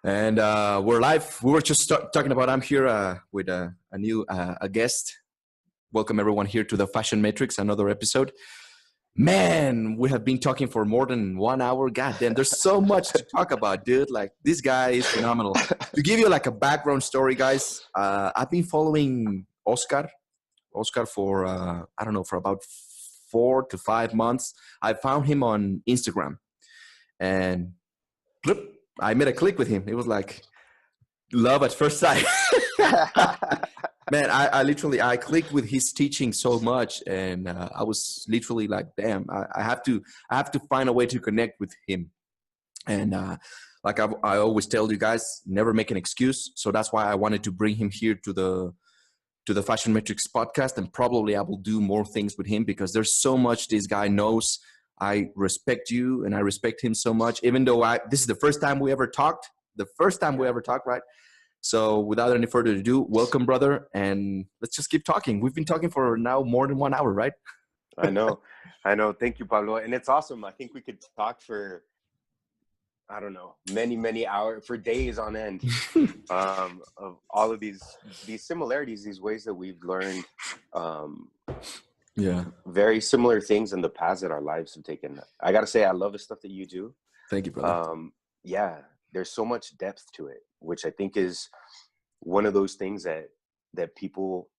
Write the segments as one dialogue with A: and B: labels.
A: And we're live. We were just talking about. I'm here with a new a guest. Welcome everyone here to the Fashion Matrix, another episode. Man, we have been talking for more than 1 hour. God damn, there's so much to talk about, dude. Like this guy is phenomenal. To give you like a background story, guys, I've been following Oscar for I don't know, for about 4 to 5 months. I found him on Instagram, and bloop, I made a click with him. It was like love at first sight. Man, I literally I clicked with his teaching so much, and I was literally like, damn, I have to find a way to connect with him. And like I always tell you guys, never make an excuse. So that's why I wanted to bring him here to the Fashion Metrics podcast, and probably I will do more things with him because there's so much this guy knows. I respect you, and I respect him so much. Even though this is the first time we ever talked, right? So without any further ado, welcome, brother, and let's just keep talking. We've been talking for now more than 1 hour, right?
B: I know. Thank you, Pablo. And it's awesome. I think we could talk for, I don't know, many hours, for days on end, of all of these similarities, these ways that we've learned, very similar things in the paths that our lives have taken. I got to say, I love the stuff that you do.
A: Thank you, brother.
B: There's so much depth to it, which I think is one of those things that people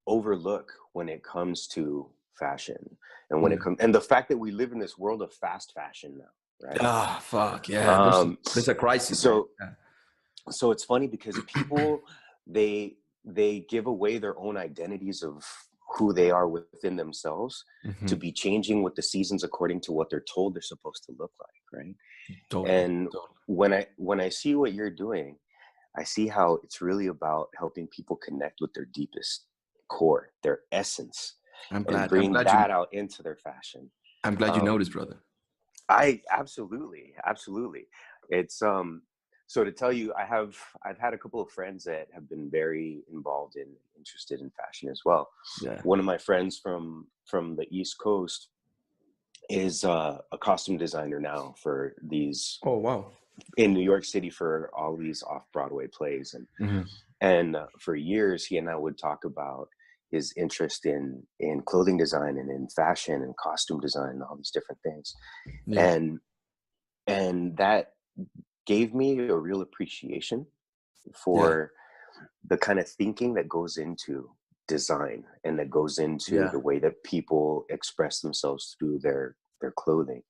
B: overlook when it comes to fashion, and when it comes, and the fact that we live in this world of fast fashion now, right?
A: Ah, fuck yeah. There's a crisis.
B: So it's funny because people they give away their own identities of who they are within themselves to be changing with the seasons according to what they're told they're supposed to look like, right? Totally. When I see what you're doing, I see how it's really about helping people connect with their deepest core, their essence, and bring that out into their fashion.
A: I'm glad you noticed, brother.
B: I absolutely. It's so to tell you, I've had a couple of friends that have been very involved and interested in fashion as well.
A: Yeah.
B: One of my friends from the East Coast is a costume designer now for these.
A: Oh wow!
B: In New York City for all these off-Broadway plays, and for years he and I would talk about his interest in clothing design and in fashion and costume design and all these different things, and that gave me a real appreciation for the kind of thinking that goes into design and that goes into the way that people express themselves through their clothing.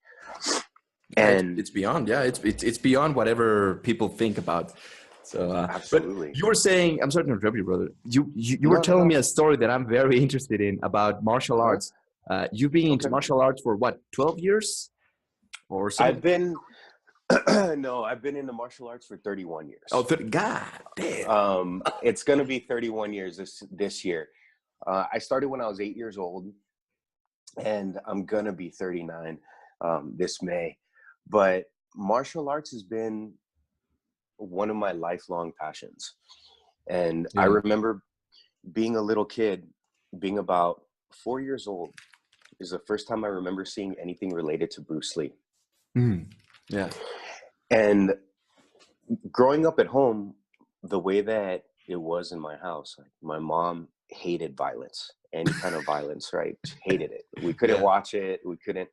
B: And
A: it's beyond, it's beyond whatever people think about. So
B: absolutely.
A: But you were saying, I'm sorry to interrupt you, brother. You were telling me a story that I'm very interested in about martial arts. You've been into martial arts for what, 12 years or something?
B: I've been into martial arts for 31 years.
A: Oh, God damn.
B: It's going to be 31 years this year. I started when I was 8 years old, and I'm going to be 39 this May. But martial arts has been one of my lifelong passions. And I remember being a little kid, being about 4 years old, is the first time I remember seeing anything related to Bruce Lee.
A: Yeah.
B: And growing up at home, the way that it was in my house, like my mom hated violence, any kind of violence, right? Hated it. We couldn't watch it. We couldn't.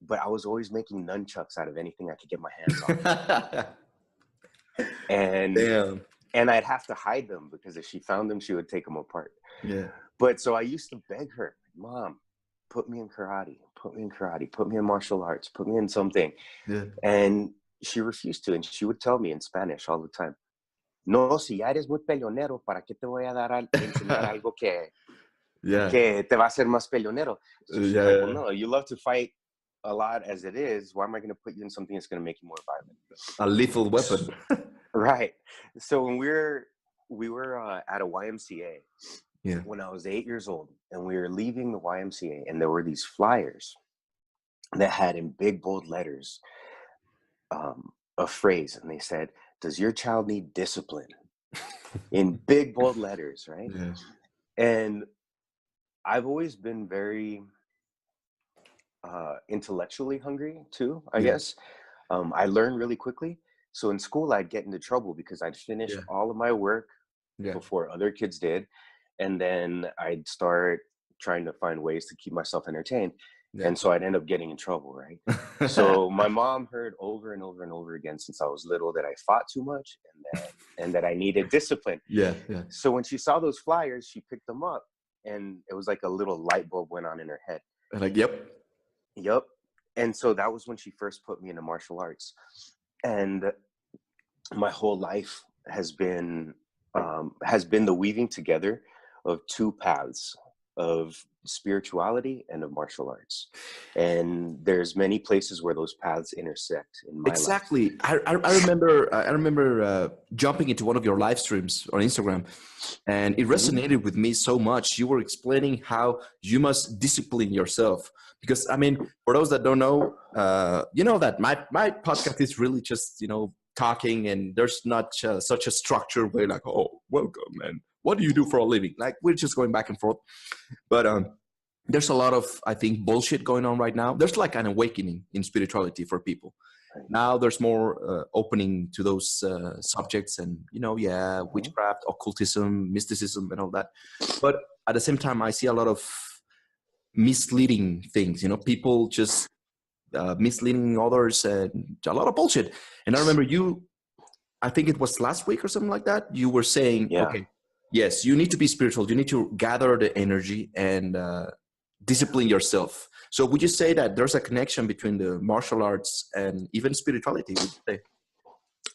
B: But I was always making nunchucks out of anything I could get my hands on. And I'd have to hide them because if she found them, she would take them apart.
A: Yeah.
B: But so I used to beg her, Mom, put me in karate, put me in martial arts, put me in something.
A: Yeah.
B: And she refused to. And she would tell me in Spanish all the time, no, si ya eres muy peleonero, ¿para qué te voy a enseñar algo que te va a hacer más peleonero? So she's like, well, no, you love to fight a lot as it is. Why am I going to put you in something that's going to make you more violent?
A: A lethal weapon.
B: Right. So when we were at a YMCA when I was 8 years old, and we were leaving the YMCA, and there were these flyers that had in big bold letters a phrase, and they said, does your child need discipline? In big bold letters, right?
A: Yeah.
B: And I've always been very intellectually hungry too, I guess. I learn really quickly. So in school, I'd get into trouble because I'd finish
A: Yeah.
B: all of my work
A: Yeah.
B: before other kids did. And then I'd start trying to find ways to keep myself entertained.
A: Yeah.
B: And so I'd end up getting in trouble, right? So my mom heard over and over and over again since I was little that I fought too much and that I needed discipline.
A: Yeah. Yeah.
B: So when she saw those flyers, she picked them up and it was like a little light bulb went on in her head.
A: Like, yep.
B: Yep. And so that was when she first put me into martial arts. And my whole life has been the weaving together of two paths, of spirituality and of martial arts. And there's many places where those paths intersect in my
A: Exactly.
B: life.
A: I remember jumping into one of your live streams on Instagram, and it resonated with me so much. You were explaining how you must discipline yourself, because I mean, for those that don't know, you know that my podcast is really just, you know, talking, and there's not such a structure where like, oh, welcome, and what do you do for a living? Like, we're just going back and forth. But there's a lot of, I think, bullshit going on right now. There's like an awakening in spirituality for people. Now there's more opening to those subjects, and, you know, witchcraft, occultism, mysticism, and all that. But at the same time, I see a lot of misleading things, you know, people just misleading others, and a lot of bullshit. And I remember I think it was last week or something like that, you were saying, okay, yes, you need to be spiritual. You need to gather the energy and discipline yourself. So would you say that there's a connection between the martial arts and even spirituality, would you say?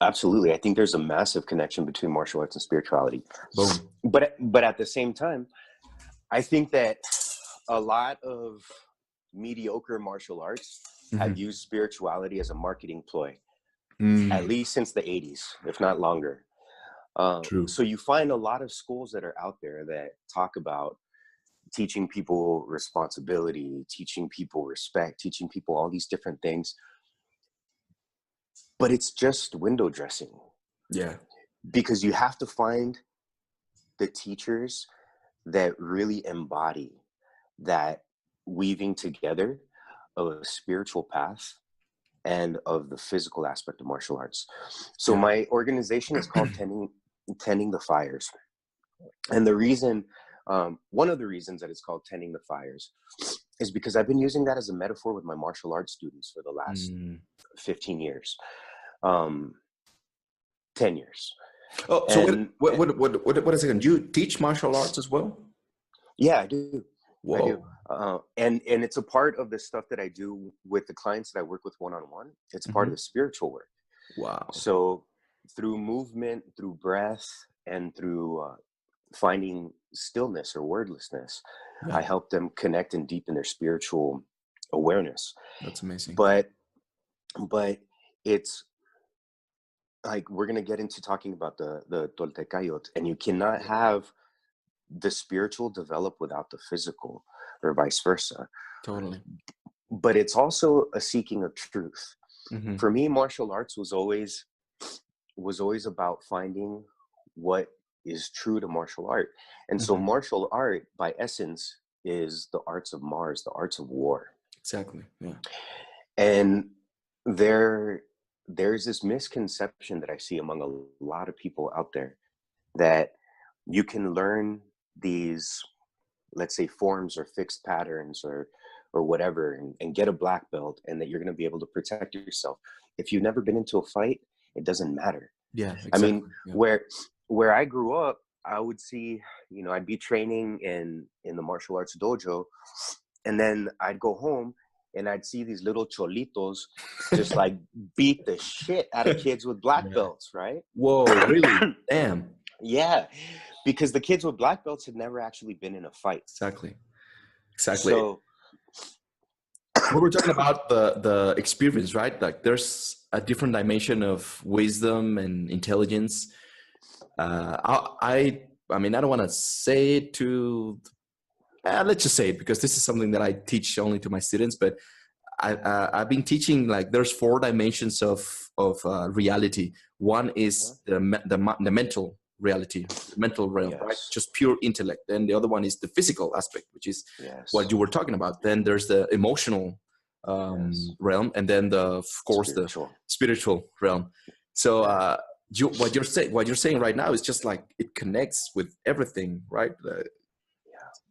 B: Absolutely. I think there's a massive connection between martial arts and spirituality.
A: Boom.
B: But at the same time, I think that a lot of mediocre martial arts have used spirituality as a marketing ploy, at least since the 80s, if not longer.
A: True.
B: So you find a lot of schools that are out there that talk about teaching people responsibility, teaching people respect, teaching people all these different things. But it's just window dressing.
A: Yeah.
B: Because you have to find the teachers that really embody that weaving together of a spiritual path and of the physical aspect of martial arts. So my organization is called Tending the Fires. And the reason, one of the reasons that it's called Tending the Fires is because I've been using that as a metaphor with my martial arts students for the last 15 years, 10 years.
A: Oh, so what is it? Do you teach martial arts as well?
B: Yeah, I do.
A: Whoa.
B: I do. And it's a part of the stuff that I do with the clients that I work with one-on-one. It's part of the spiritual work.
A: Wow.
B: So through movement, through breath, and through finding stillness or wordlessness, I help them connect and deepen their spiritual awareness.
A: That's amazing.
B: But it's like, we're going to get into talking about the Toltecayot, and you cannot have the spiritual develop without the physical, or vice versa.
A: Totally.
B: But it's also a seeking of truth. For me, martial arts was always about finding what is true to martial art. And so martial art, by essence, is the arts of Mars, the arts of war.
A: Exactly. Yeah.
B: And there's this misconception that I see among a lot of people out there that you can learn these, let's say, forms or fixed patterns or whatever, and get a black belt, and that you're going to be able to protect yourself. If you've never been into a fight, it doesn't matter.
A: Yeah, exactly.
B: I mean, where I grew up, I would see, you know, I'd be training in the martial arts dojo, and then I'd go home and I'd see these little cholitos just like beat the shit out of kids with black belts, right?
A: Whoa, really? Damn.
B: Yeah, because the kids with black belts had never actually been in a fight.
A: Exactly.
B: So
A: we were talking about the experience, right? Like, there's a different dimension of wisdom and intelligence. I mean, I don't want to say it to, let's just say it, because this is something that I teach only to my students, but I've been teaching, like, there's 4 dimensions of reality. One is the mental reality, the mental realm, right? Just pure intellect. Then the other one is the physical aspect, which is what you were talking about. Then there's the emotional realm, and then the spiritual realm. So what you're saying right now is just like it connects with everything, right?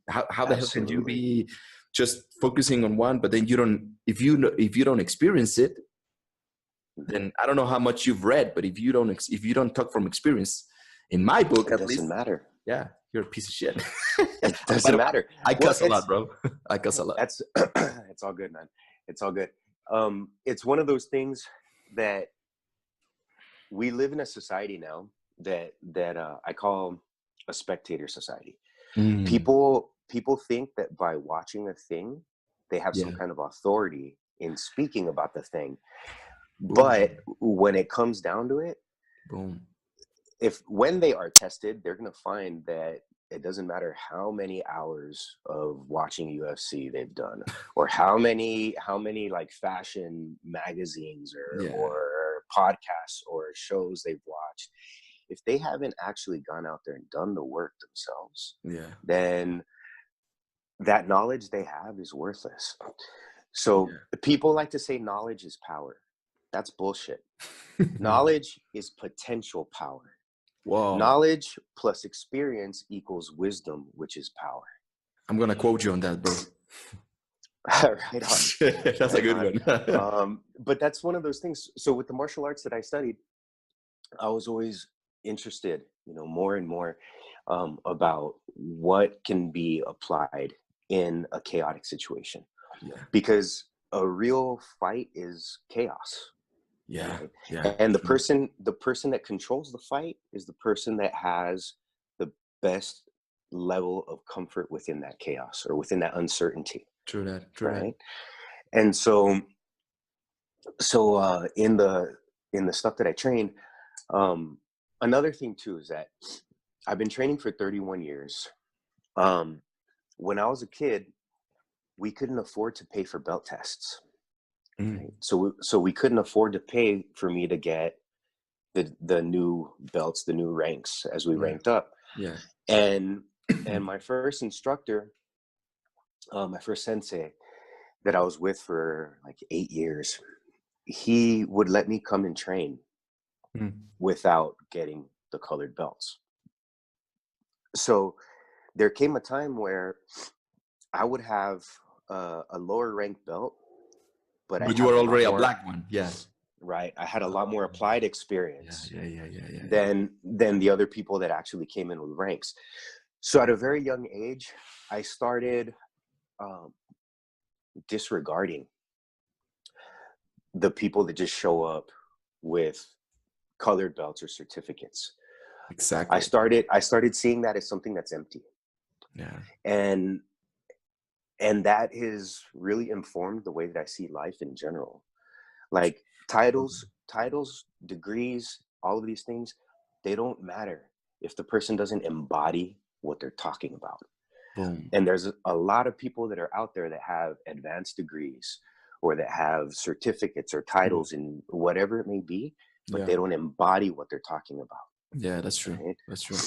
A: How the hell can you
B: Absolutely.
A: be just focusing on one, but then you don't, if you don't experience it, then I don't know how much you've read, but if you don't talk from experience, in my book
B: It
A: at
B: doesn't
A: least,
B: matter.
A: yeah, you're a piece of shit.
B: It
A: By
B: doesn't
A: the way,
B: matter.
A: I
B: Well,
A: cuss a lot, bro. I cuss a lot.
B: that's it's all good, man. It's all good. It's one of those things that we live in a society now that I call a spectator society.
A: Mm,
B: People think that by watching a thing, they have some
A: yeah.
B: kind of authority in speaking about the thing.
A: Ooh,
B: But when it comes down to it,
A: boom.
B: when they are tested, they're going to find that it doesn't matter how many hours of watching UFC they've done, or how many like fashion magazines
A: Yeah.
B: or podcasts or shows they've watched. If they haven't actually gone out there and done the work themselves,
A: Yeah.
B: then that knowledge they have is worthless. So people like to say knowledge is power. That's bullshit. Knowledge is potential power.
A: Whoa.
B: Knowledge plus experience equals wisdom, which is power.
A: I'm gonna quote you on that, bro.
B: Right on.
A: That's a
B: Right
A: good one.
B: on. But that's one of those things. So with the martial arts that I studied, I was always interested, more and more about what can be applied in a chaotic situation,
A: Yeah.
B: because a real fight is chaos.
A: Yeah.
B: Right?
A: Yeah.
B: And the
A: True.
B: person that controls the fight is the person that has the best level of comfort within that chaos or within that uncertainty.
A: True that. True that.
B: Right. And so in the stuff that I train, another thing too is that I've been training for 31 years. When I was a kid, we couldn't afford to pay for belt tests.
A: Mm.
B: Right? So we couldn't afford to pay for me to get the new belts, the new ranks as we
A: Yeah.
B: ranked up.
A: Yeah.
B: And my first instructor, my first sensei that I was with for like 8 years, he would let me come and train
A: Mm.
B: without getting the colored belts. So there came a time where I would have a lower ranked belt, but I
A: But you
B: have
A: were
B: a lot
A: already a
B: more,
A: black one. Yeah.
B: right? I had a lot more
A: Oh,
B: applied
A: yeah.
B: experience
A: Yeah. Yeah. Yeah. Yeah. Yeah.
B: than the other people that actually came in with ranks. So at a very young age, I started um, disregarding the people that just show up with colored belts or certificates. I
A: Exactly.
B: started seeing that as something that's empty,
A: Yeah.
B: and that has really informed the way that I see life in general. Like titles, degrees, all of these things, they don't matter if the person doesn't embody what they're talking about.
A: Boom.
B: And there's a lot of people that are out there that have advanced degrees or that have certificates or
A: Mm.
B: titles in whatever it may be, but
A: Yeah.
B: they don't embody what they're talking about.
A: Yeah. That's true.
B: Right?
A: That's true.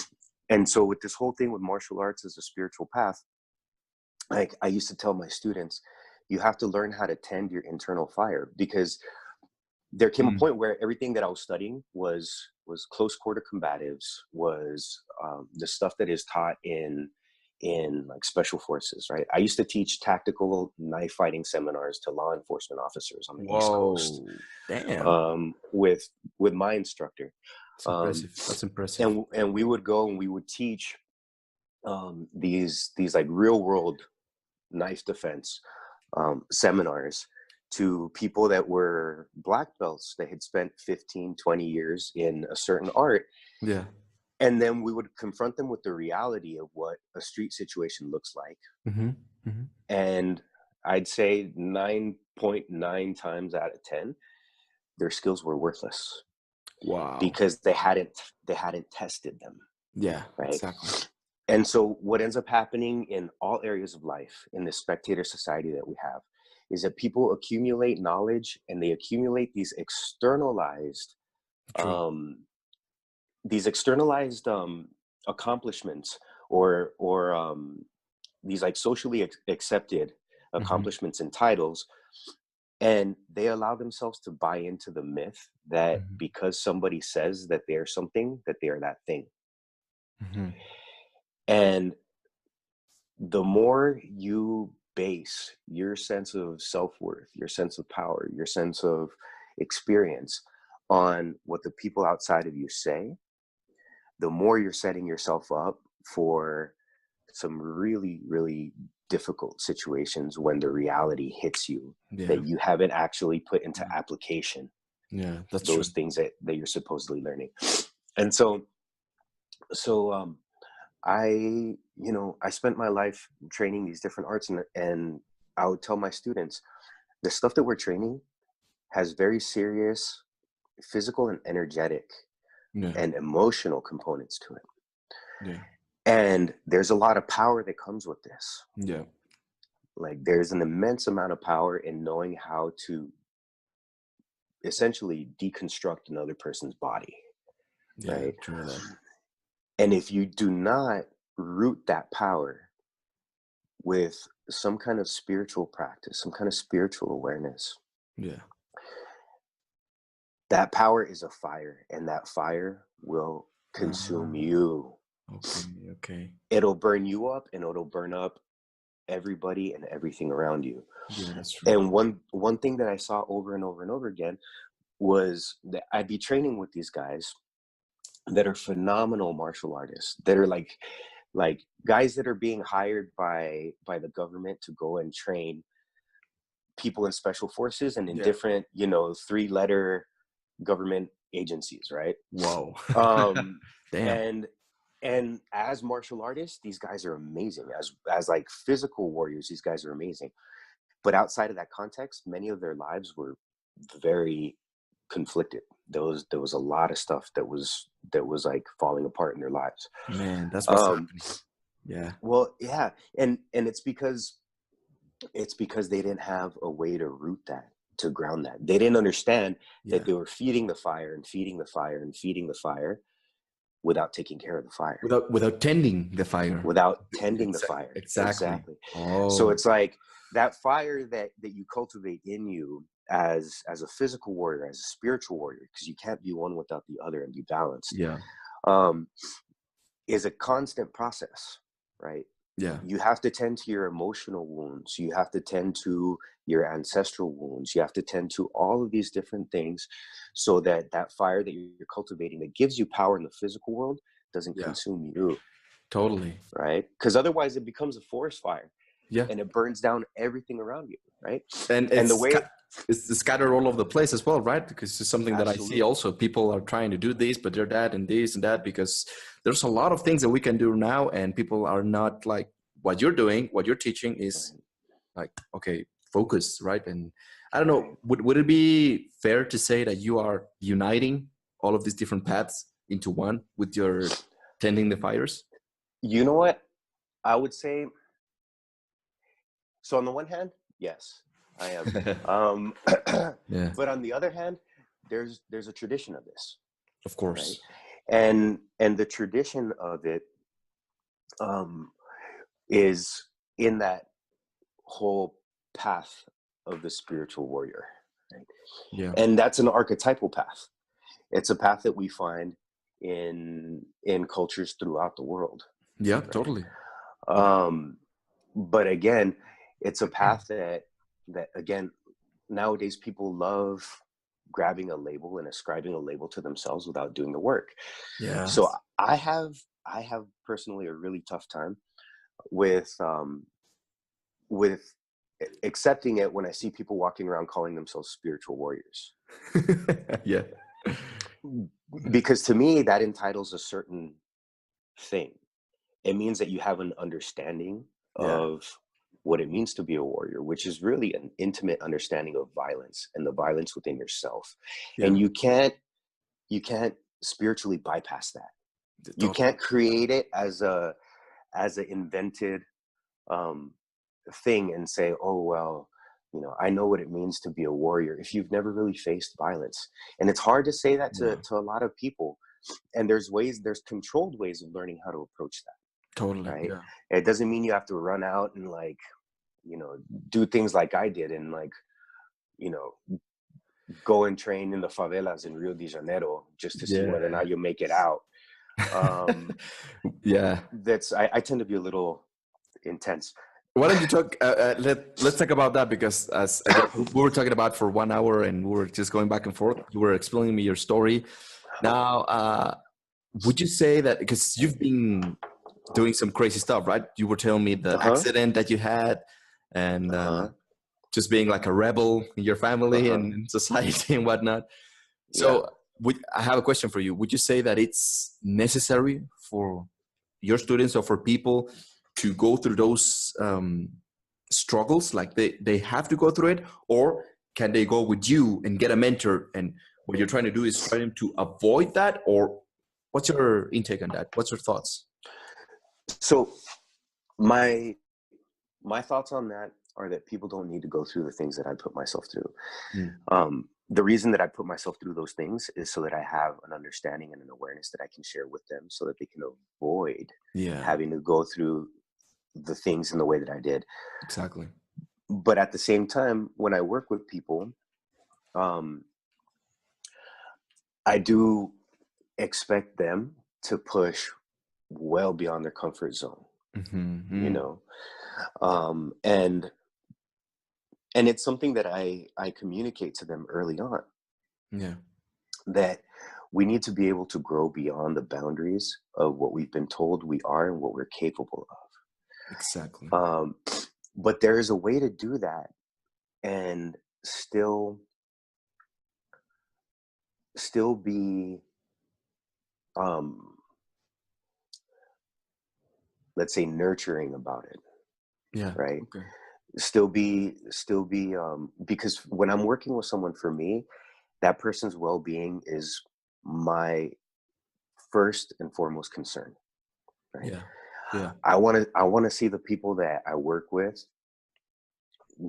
B: And so with this whole thing with martial arts as a spiritual path, like I used to tell my students, you have to learn how to tend your internal fire, because there came a
A: Mm.
B: point where everything that I was studying was close quarter combatives, was the stuff that is taught in like special forces, right? I used to teach tactical knife fighting seminars to law enforcement officers on the East Coast,
A: Whoa. Damn.
B: with my instructor,
A: That's
B: um,
A: impressive. That's impressive.
B: and we would go and we would teach these like real world knife defense seminars to people that were black belts that had spent 15-20 years in a certain art.
A: Yeah.
B: And then we would confront them with the reality of what a street situation looks like.
A: Mm-hmm. Mm-hmm.
B: And I'd say 9.9 times out of 10, their skills were worthless
A: Wow.
B: because they hadn't tested them.
A: Yeah.
B: Right.
A: Exactly.
B: And so what ends up happening in all areas of life in this spectator society that we have is that people accumulate knowledge, and they accumulate these externalized
A: True.
B: um, accomplishments, or these like socially accepted
A: Mm-hmm.
B: accomplishments and titles. And they allow themselves to buy into the myth that
A: Mhm.
B: because somebody says that they're something, that they are that thing.
A: Mhm.
B: And the more you base your sense of self-worth, your sense of power, your sense of experience on what the people outside of you say, the more you're setting yourself up for some really, really difficult situations when the reality hits you
A: Yeah.
B: that you haven't actually put into
A: Mm.
B: application
A: Yeah, that's true.
B: those things that you're supposedly learning. And so I spent my life training these different arts, and I would tell my students the stuff that we're training has very serious physical and energetic
A: Yeah.
B: and emotional components to it.
A: Yeah.
B: And there's a lot of power that comes with this.
A: Yeah.
B: Like there's an immense amount of power in knowing how to essentially deconstruct another person's body,
A: Yeah.
B: right?
A: True that.
B: And if you do not root that power with some kind of spiritual practice, some kind of spiritual awareness,
A: Yeah.
B: that power is a fire, and that fire will consume
A: Ah,
B: you.
A: okay. Okay.
B: It'll burn you up, and it'll burn up everybody and everything around you.
A: Yeah, that's true.
B: And one thing that I saw over and over and over again was that I'd be training with these guys that are phenomenal martial artists, that are like guys that are being hired by the government to go and train people in special forces and in
A: Yeah.
B: different, 3-letter government agencies, right?
A: Wow.
B: Um,
A: Damn.
B: and as martial artists, these guys are amazing. As like physical warriors, these guys are amazing. But outside of that context, many of their lives were very conflicted. There was a lot of stuff that was like falling apart in their lives.
A: Man, that's what's
B: Um,
A: happening. Yeah.
B: well, yeah, and it's because they didn't have a way to root that, to ground that. They didn't understand that
A: Yeah.
B: they were feeding the fire and feeding the fire and feeding the fire without taking care of the fire,
A: Without tending the fire.
B: without tending the fire.
A: Exactly.
B: Exactly. So
A: Oh,
B: it's like that fire that you cultivate in you as a physical warrior, as a spiritual warrior, because you can't be one without the other and be balanced,
A: yeah.
B: um, is a constant process, right?
A: Yeah.
B: You have to tend to your emotional wounds. You have to tend to your ancestral wounds. You have to tend to all of these different things so that that fire that you're cultivating that gives you power in the physical world doesn't
A: Yeah.
B: consume you,
A: Totally.
B: right? Because otherwise it becomes a forest fire
A: Yeah.
B: and it burns down everything around you, right?
A: And
B: And the way,
A: it's scattered all over the place as well, right? Because it's something that I see
B: absolutely,
A: also. People are trying to do this, but they're that and this and that because there's a lot of things that we can do now, and people are not like what you're doing, what you're teaching is
B: right,
A: like, okay, focus, right? And I don't know,
B: right.
A: would it be fair to say that you are uniting all of these different paths into one with your tending the fires?
B: You know what? I would say, so on the one hand, yes, I am. Um,
A: Yeah,
B: but on the other hand, there's a tradition of this,
A: of
B: right?
A: course.
B: And the tradition of it um, is in that whole path of the spiritual warrior, right?
A: Yeah,
B: And that's an archetypal path. It's a path that we find in cultures throughout the world,
A: yeah,
B: right?
A: totally.
B: But again, it's a path that again, nowadays people love grabbing a label and ascribing a label to themselves without doing the work.
A: Yeah.
B: So I have personally a really tough time with with accepting it when I see people walking around calling themselves spiritual warriors.
A: Yeah.
B: Because to me that entitles a certain thing. It means that you have an understanding
A: Yeah.
B: of what it means to be a warrior, which is really an intimate understanding of violence and the violence within yourself.
A: Yeah.
B: And you can't spiritually bypass that. You
A: Totally.
B: can't create it as a invented um, thing and say, oh well, I know what it means to be a warrior if you've never really faced violence. And it's hard to say that to
A: Yeah.
B: to a lot of people. And there's controlled ways of learning how to approach that,
A: Totally.
B: right?
A: Yeah.
B: It doesn't mean you have to run out and like, do things like I did and like, you know, go and train in the favelas in Rio de Janeiro just to see whether or
A: Yeah.
B: not you make it out.
A: Yeah.
B: I tend to be a little intense.
A: Why don't you talk? Let's talk about that, because as again, we were talking about for 1 hour and we were just going back and forth. You were explaining me your story. Now, would you say that because you've been doing some crazy stuff, right? You were telling me the accident that you had, and just being like a rebel in your family and in society and whatnot. So, I have a question for you. Would you say that it's necessary for your students or for people to go through those struggles, like they have to go through it, or can they go with you and get a mentor, and what you're trying to do is trying to avoid that? Or what's your intake on that? What's your thoughts?
B: So my thoughts on that are that people don't need to go through the things that I put myself through. The reason that I put myself through those things is so that I have an understanding and an awareness that I can share with them, so that they can avoid having to go through the things in the way that I did.
A: Exactly.
B: But at the same time, when I work with people, I do expect them to push well beyond their comfort zone, you know, and it's something that I communicate to them early on.
A: Yeah.
B: That we need to be able to grow beyond the boundaries of what we've been told we are and what we're capable of.
A: Exactly.
B: But there is a way to do that and still be, let's say, nurturing about it.
A: Yeah.
B: Right.
A: Okay.
B: Still be, because when I'm working with someone, for me, that person's well-being is my first and foremost concern. Right.
A: Yeah. Yeah.
B: I want to see the people that I work with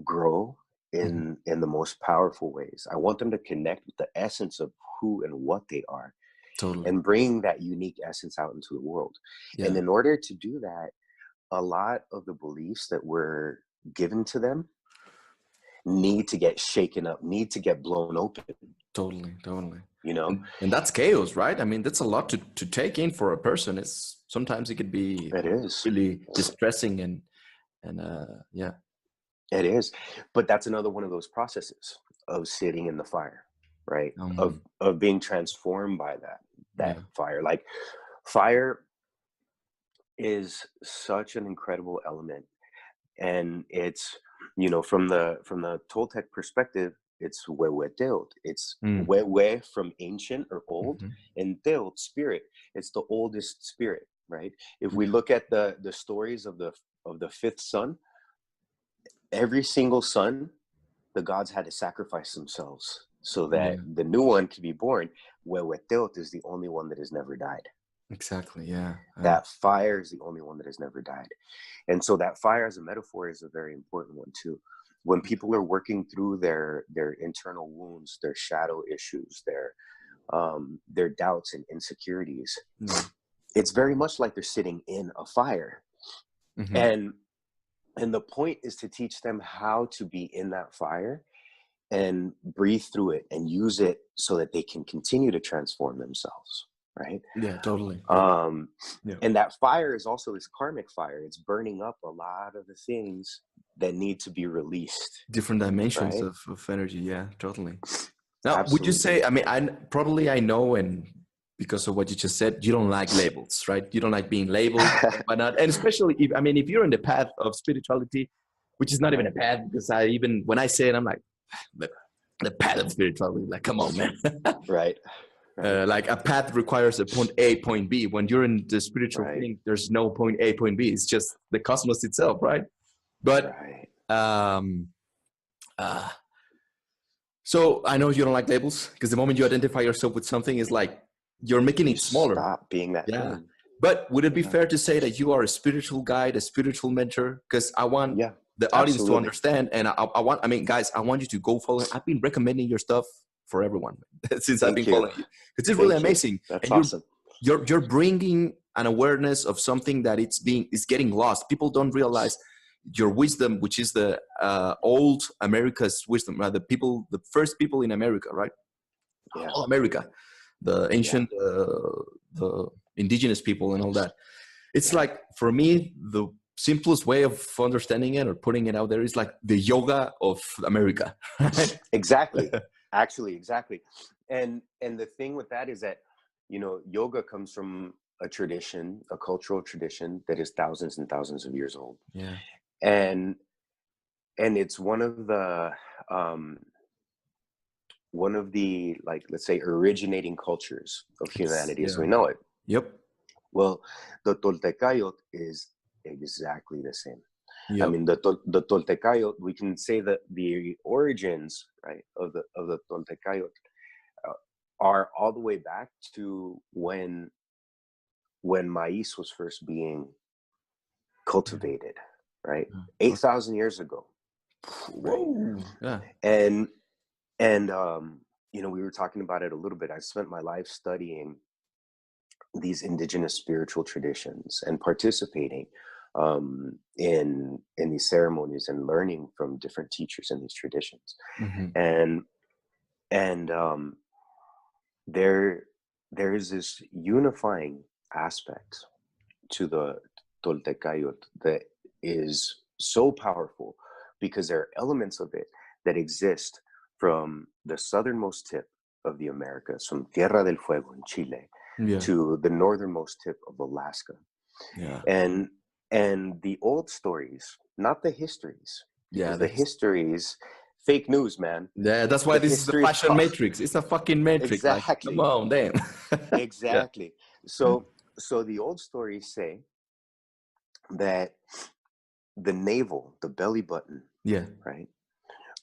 B: grow in the most powerful ways. I want them to connect with the essence of who and what they are.
A: Totally.
B: And bring that unique essence out into the world.
A: Yeah.
B: And in order to do that, a lot of the beliefs that were given to them need to get shaken up, need to get blown open.
A: Totally.
B: You know,
A: and that's chaos, right? I mean, that's a lot to take in for a person. It's sometimes it could be really distressing and yeah.
B: It is. But that's another one of those processes of sitting in the fire, right? Of being transformed by that fire. Like, fire is such an incredible element, and it's, you know, from the Toltec perspective, it's Huehueteotl. It's Huehue from ancient or old, and Teotl, spirit. It's the oldest spirit, right? If we look at the stories of the fifth son, every single son, the gods had to sacrifice themselves so that the new one could be born. Huehueteotl is the only one that has never died.
A: Exactly. Yeah.
B: That fire is the only one that has never died. And so that fire as a metaphor is a very important one too. When people are working through their internal wounds, their shadow issues, their doubts and insecurities, it's very much like they're sitting in a fire. And the point is to teach them how to be in that fire and breathe through it and use it so that they can continue to transform themselves. Right.
A: Yeah, totally.
B: And that fire is also this karmic fire. It's burning up a lot of the things that need to be released.
A: Different dimensions of energy. Yeah, totally. Now,
B: Absolutely.
A: Would you say, I mean, I know, and because of what you just said, you don't like labels, right? You don't like being labeled and whatnot. And especially if you're in the path of spirituality, which is not even a path, because when I say it, I'm like, the path of spirituality, like, come on, man.
B: Right.
A: Like a path requires a point A, point B. When you're in the spiritual thing, there's no point A, point B. It's just the cosmos itself, right? But so I know you don't like labels, because the moment you identify yourself with something, it's like you're making it smaller.
B: Stop being that thing.
A: But would it be fair to say that you are a spiritual guide, a spiritual mentor? Because I want the audience to understand, and I mean, guys, I want you to go follow. I've been recommending your stuff for everyone since I've been following you. It's really amazing.
B: That's awesome.
A: You're bringing an awareness of something that is getting lost. People don't realize your wisdom, which is the old America's wisdom, right? The first people in America, right?
B: Yeah.
A: All America, the ancient, the indigenous people and all that. It's like, for me, the simplest way of understanding it or putting it out there is like the yoga of America. Right?
B: Exactly. Actually, exactly. And the thing with that is that, you know, yoga comes from a tradition, a cultural tradition that is thousands and thousands of years old.
A: Yeah.
B: And it's um one of the, like, let's say, originating cultures of humanity as
A: Yeah.
B: we know it.
A: Yep.
B: Well, the Toltecayot is exactly the same. I
A: Yep.
B: mean, the Toltecayot, we can say that the origins, right, of the Toltecayot are all the way back to when maize was first being cultivated, right?
A: Yeah.
B: 8,000 years ago, right?
A: Whoa. Yeah.
B: And you know, we were talking about it a little bit. I spent my life studying these indigenous spiritual traditions and participating in these ceremonies and learning from different teachers in these traditions.
A: Mm-hmm.
B: And there is this unifying aspect to the Toltecayot that is so powerful, because there are elements of it that exist from the southernmost tip of the Americas, from Tierra del Fuego in Chile,
A: Yeah.
B: to the northernmost tip of Alaska.
A: Yeah.
B: And the old stories, not the histories,
A: Yeah.
B: because the histories, fake news, man.
A: Yeah. That's why
B: The
A: this is the
B: history,
A: fashion matrix. It's a fucking matrix. Like, come
B: exactly,
A: on, damn. Yeah.
B: exactly. So the old stories say that the navel, the belly button,
A: Yeah.
B: right,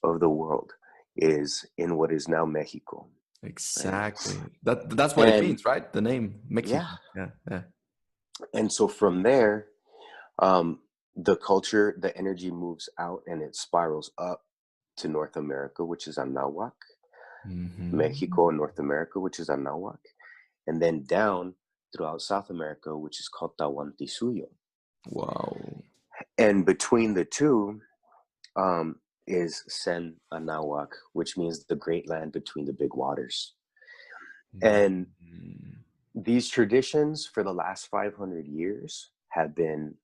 B: of the world is in what is now Mexico.
A: Exactly.
B: Right?
A: That's what it
B: And
A: means, right? The name Mexico.
B: yeah,
A: Yeah. Yeah.
B: and so from there, the culture, the energy moves out and it spirals up to North America, which is Anahuac,
A: Mm-hmm.
B: Mexico and North America, which is Anahuac, and then down throughout South America, which is called Tahuantinsuyo.
A: Wow.
B: And between the two is Sen Anahuac, which means the great land between the big waters. And
A: Mm-hmm.
B: these traditions for the last 500 years have been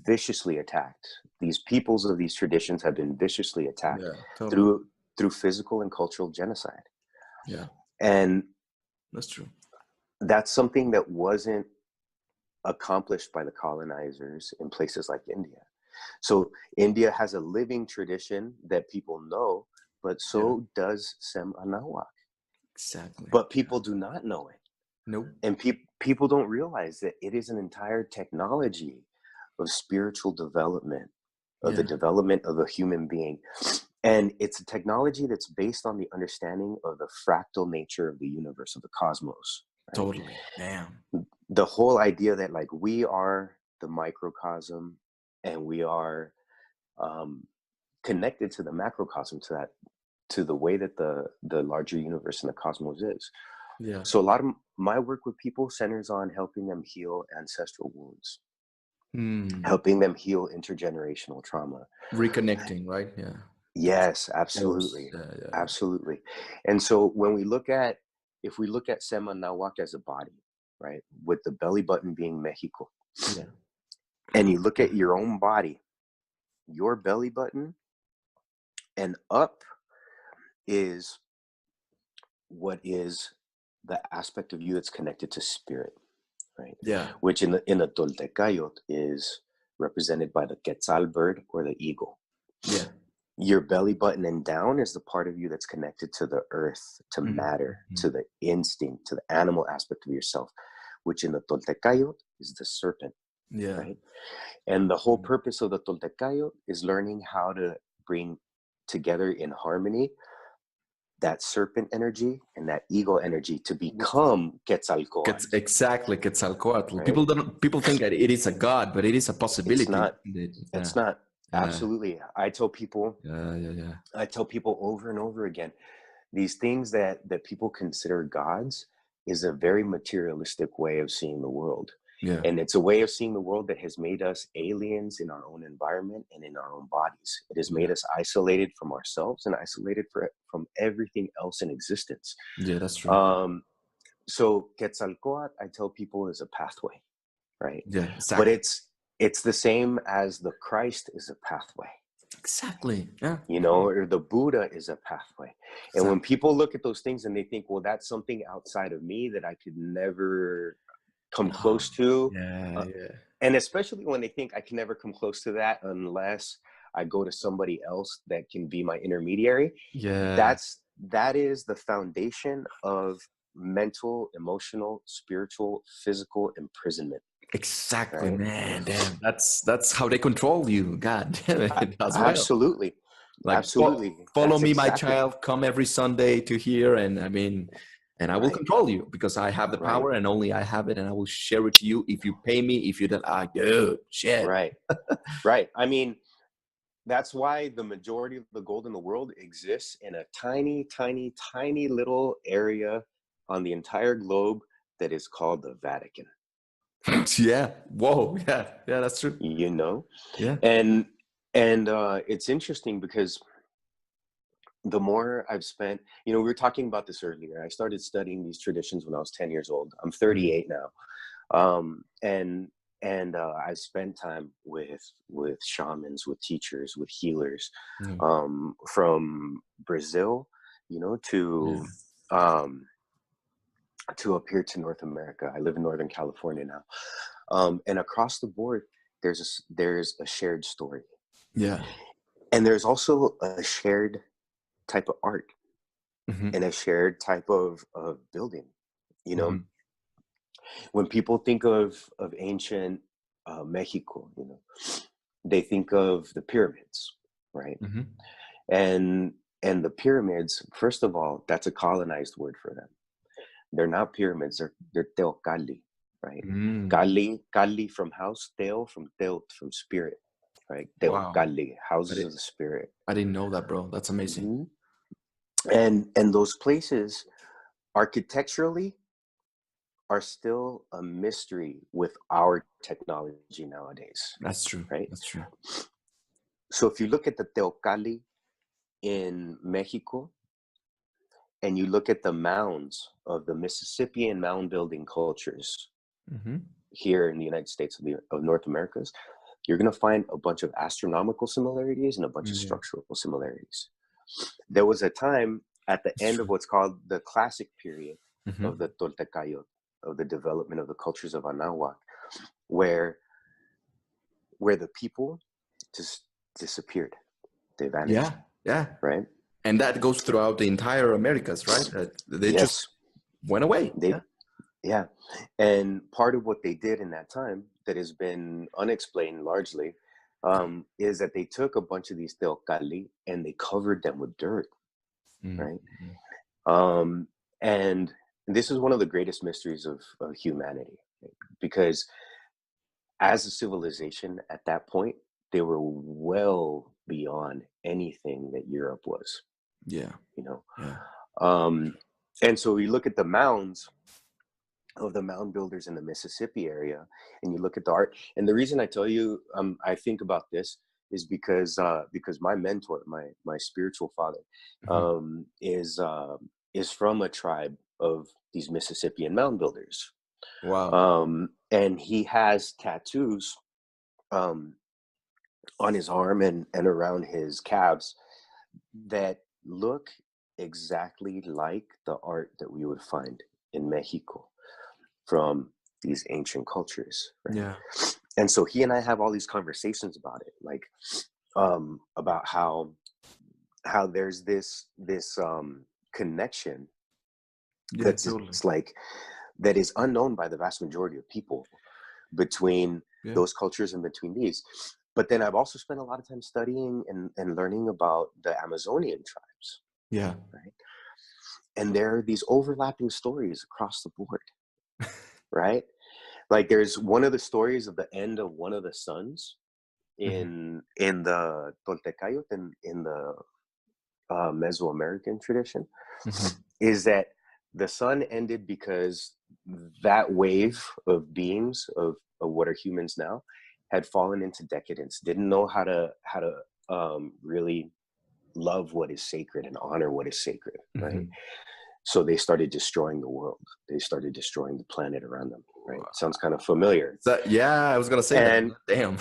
B: viciously attacked. These peoples of these traditions have been viciously attacked
A: Yeah, totally.
B: through physical and cultural genocide.
A: Yeah,
B: And
A: that's true.
B: that's something that wasn't accomplished by the colonizers in places like India. So India has a living tradition that people know, but
A: Yeah,
B: so does Sem Anahuac.
A: exactly.
B: But people do not know it.
A: Nope.
B: And people don't realize that it is an entire technology of spiritual development, of the
A: Yeah,
B: development of a human being. And it's a technology that's based on the understanding of the fractal nature of the universe, of the cosmos. Right?
A: totally. Damn.
B: The whole idea that, like, we are the microcosm and we are connected to the macrocosm, to the way that the larger universe and the cosmos is.
A: Yeah.
B: So a lot of my work with people centers on helping them heal ancestral wounds, helping them heal intergenerational trauma.
A: Reconnecting, right? Yeah.
B: Yes,
A: Force.
B: absolutely.
A: Yeah, yeah, yeah.
B: Absolutely. And so when we look at, if we look at Sema Nawak as a body, right, with the belly button being Mexico,
A: Yeah.
B: and you look at your own body, your belly button, and up is what is the aspect of you that's connected to spirit, right?
A: Yeah.
B: Which in the Toltecayot is represented by the Quetzal bird or the eagle.
A: Yeah.
B: Your belly button and down is the part of you that's connected to the earth, to matter, to the instinct, to the animal aspect of yourself, which in the Toltecayot is the serpent,
A: Yeah.
B: right? And the whole purpose of the Toltecayot is learning how to bring together in harmony that serpent energy and that eagle energy to become Quetzalcoatl.
A: Exactly, Quetzalcoatl.
B: Right?
A: People think that it is a god, but it is a possibility.
B: It's not.
A: Yeah.
B: It's not.
A: Yeah.
B: Absolutely. I tell people over and over again, these things that people consider gods is a very materialistic way of seeing the world.
A: Yeah.
B: And it's a way of seeing the world that has made us aliens in our own environment and in our own bodies. It has made us isolated from ourselves and isolated from everything else in existence.
A: Yeah, that's true.
B: So Quetzalcoatl, I tell people, is a pathway, right?
A: Yeah,
B: But
A: exactly.
B: it's the same as the Christ is a pathway,
A: Exactly. Yeah.
B: or the Buddha is a pathway. And when
A: Exactly.
B: people look at those things and they think, well, that's something outside of me that I could never come
A: Oh,
B: close to.
A: yeah, yeah.
B: And especially when they think I can never come close to that unless I go to somebody else that can be my intermediary.
A: Yeah.
B: That is the foundation of mental, emotional, spiritual, physical imprisonment.
A: Exactly,
B: Right?
A: man. Damn, that's how they control you. God damn it, as well.
B: Absolutely.
A: Like,
B: Absolutely.
A: follow
B: That's
A: me, my
B: exactly
A: child. Come every Sunday to here, and I mean, and I will
B: right.
A: control you because I have the
B: Right.
A: power, and only I have it, and I will share it to you if you pay me. If you don't, dude, shit.
B: Right. Right. I mean, that's why the majority of the gold in the world exists in a tiny, tiny, tiny little area on the entire globe that is called the Vatican.
A: Yeah. Whoa. Yeah. Yeah. That's true.
B: You know,
A: Yeah.
B: and it's interesting because the more I've spent, we were talking about this earlier. I started studying these traditions when I was 10 years old. I'm 38 now. I spent time with shamans, with teachers, with healers,
A: Yeah.
B: from Brazil,
A: Yeah.
B: to up here to North America. I live in Northern California now, and across the board, there's a shared story,
A: Yeah.
B: and there's also a shared type of art
A: Hmm.
B: and a shared type of building. You know,
A: Hmm.
B: when people think of ancient Mexico, they think of the pyramids, right?
A: Hmm.
B: And the pyramids, first of all, that's a colonized word for them. They're not pyramids; they're teocalli, right?
A: Mm.
B: Calli from house, from spirit, right?
A: Wow.
B: Teocalli, houses of the spirit.
A: I didn't know that, bro. That's amazing.
B: Hmm. And those places architecturally are still a mystery with our technology nowadays,
A: That's true.
B: right?
A: That's true.
B: So if you look at the Teocalli in Mexico and you look at the mounds of the Mississippian mound building cultures
A: Hmm.
B: here in the United States of North Americas, you're going to find a bunch of astronomical similarities and a bunch of
A: Yeah.
B: structural similarities. There was a time at the
A: That's
B: end of
A: true.
B: what's called the classic period of
A: Hmm.
B: the Toltecayot, of the development of the cultures of Anahuac, where the people just disappeared. They vanished,
A: Yeah. Yeah.
B: right?
A: And that goes throughout the entire Americas, right? They just
B: Yes,
A: went away.
B: they
A: Yeah.
B: yeah. And part of what they did in that time that has been unexplained largely, is that they took a bunch of these teocalli and they covered them with dirt, right?
A: Mm-hmm.
B: Um, and this is one of the greatest mysteries of humanity, right? Because as a civilization at that point, they were well beyond anything that Europe was,
A: Yeah.
B: you know.
A: Yeah.
B: Um, and so you look at the mounds of the mound builders in the Mississippi area, and you look at the art. And the reason I tell you, I think about this is because my mentor, my spiritual father,
A: Hmm.
B: is from a tribe of these Mississippian mound builders,
A: Wow.
B: and he has tattoos um, on his arm and around his calves that look exactly like the art that we would find in Mexico from these ancient cultures, right?
A: Yeah.
B: And so he and I have all these conversations about it, like about how there's this connection
A: Yeah.
B: that's
A: Totally.
B: it's like that is unknown by the vast majority of people between
A: Yeah.
B: those cultures and between these. But then I've also spent a lot of time studying and learning about the Amazonian tribes,
A: Yeah.
B: right? And there are these overlapping stories across the board, right? Like there's one of the stories of the end of one of the suns
A: Hmm.
B: in the Toltecayot, in the Mesoamerican tradition,
A: Hmm.
B: is that The sun ended because that wave of beings of what are humans now had fallen into decadence, didn't know how to really love what is sacred and honor what is sacred, right? So they started destroying the world. They started destroying the planet around them, right?
A: Wow.
B: Sounds kind of familiar.
A: Yeah, I was gonna say
B: And
A: that.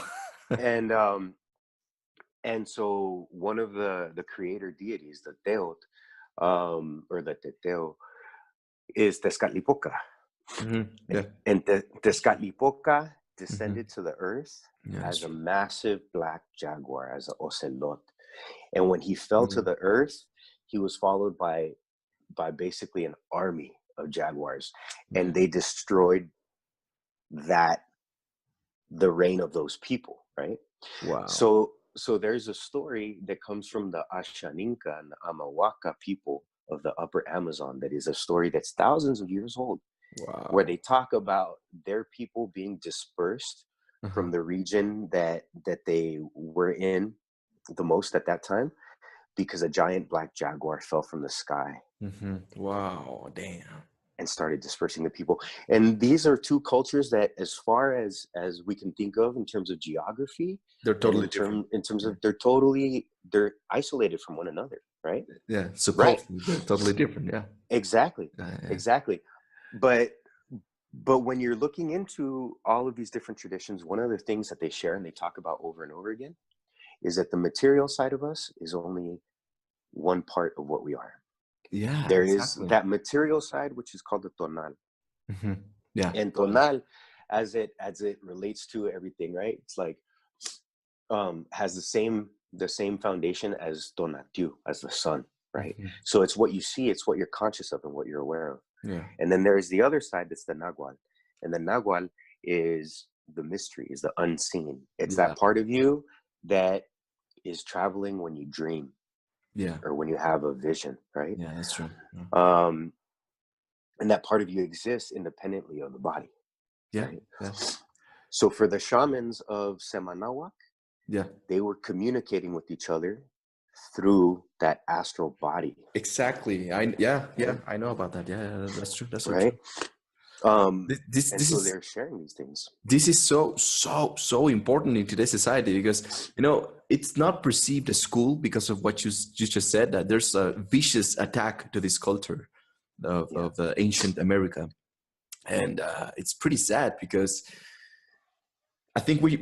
A: Damn.
B: and so one of the creator deities, the Teot, or the Teteo, is Tezcatlipoca.
A: Yeah.
B: And Tezcatlipoca descended to the earth
A: Yeah,
B: as a massive black jaguar, as an ocelot. And when he fell to the earth, he was followed by basically an army of jaguars, and they destroyed the reign of those people, right?
A: wow.
B: So there's a story that comes from the Ashaninka and the Amawaka people of the upper Amazon that is a story that's thousands of years old,
A: Wow.
B: where they talk about their people being dispersed from the region that they were in the most at that time, because a giant black jaguar fell from the sky.
A: Wow, damn.
B: And started dispersing the people. And these are two cultures that, as far as we can think of in terms of geography,
A: They're totally different.
B: In terms of they're isolated from one another, right?
A: Yeah, supposedly they're totally different. Yeah,
B: exactly. But when you're looking into all of these different traditions, one of the things that they share and they talk about over and over again is that the material side of us is only one part of what we are.
A: Yeah,
B: there is that material side, which is called the tonal.
A: Yeah,
B: and tonal, as it relates to everything, right? It's like has the same foundation as tonatiuh, as the sun, right? So it's what you see, it's what you're conscious of and what you're aware of.
A: Yeah.
B: And then there's the other side, that's the nagual, and the nagual is the mystery, is the unseen. It's that part of you that is traveling when you dream.
A: Yeah.
B: Or when you have a vision, right?
A: Yeah, that's true.
B: And that part of you exists independently of the body.
A: Yeah.
B: Right?
A: Yeah.
B: So for the shamans of Semanawak, they were communicating with each other through that astral body.
A: Exactly. I know about that. Yeah, that's true. That's so
B: right.
A: True.
B: So they're sharing these things.
A: This is so important in today's society, because it's not perceived as cool because of what you just said, that there's a vicious attack to this culture of ancient America, and it's pretty sad, because I think we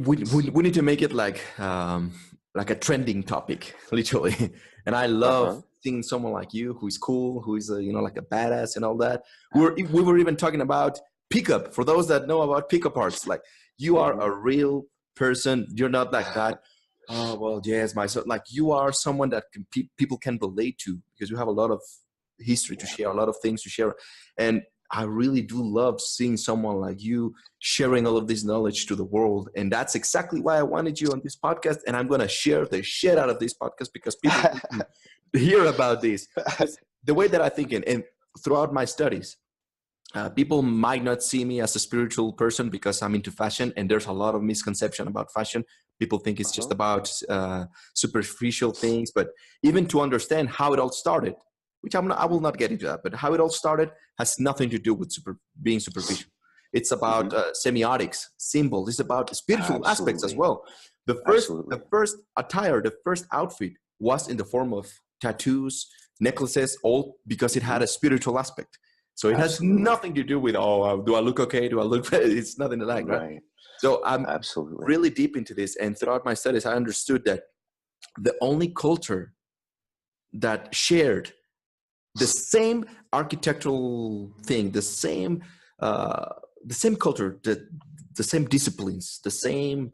A: need to make it like a trending topic, literally. And I love seeing someone like you who is cool, who is like a badass and all that. We were even talking about pickup. For those that know about pickup arts, like, you are a real person. You're not like that. Oh well, yes, myself. Like, you are someone that people can relate to, because you have a lot of history to share, a lot of things to share, and I really do love seeing someone like you sharing all of this knowledge to the world. And that's exactly why I wanted you on this podcast. And I'm going to share the shit out of this podcast, because people can hear about this. The way that I think, and throughout my studies, people might not see me as a spiritual person because I'm into fashion. And there's a lot of misconception about fashion. People think it's just about superficial things. But even to understand how it all started, which I will not get into that, but how it all started has nothing to do with being superficial. It's about semiotics, symbols. It's about spiritual aspects as well. The first attire, the first outfit was in the form of tattoos, necklaces, all because it had a spiritual aspect. So it has nothing to do with, do I look okay? Do I look? It's nothing like that. Right? So I'm really deep into this, and throughout my studies, I understood that the only culture that shared the same architectural thing, the same culture, the same disciplines, the same,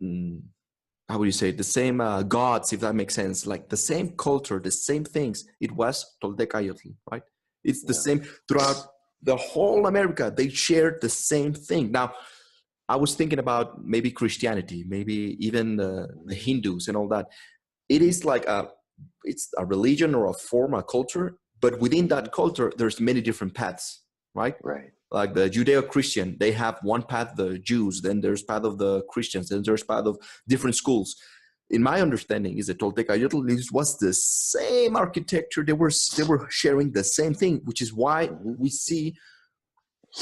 A: how would you say, the same gods, if that makes sense, like the same culture, the same things. It was Toltecayotl, right? It's the same throughout the whole America. They shared the same thing. Now, I was thinking about maybe Christianity, maybe even the Hindus and all that. It is like it's a religion or a form, a culture, but within that culture, there's many different paths, right?
B: Right.
A: Like the Judeo-Christian, they have one path, the Jews, then there's path of the Christians, then there's path of different schools. in my understanding, is that Toltecayotl was the same architecture. They were sharing the same thing, which is why we see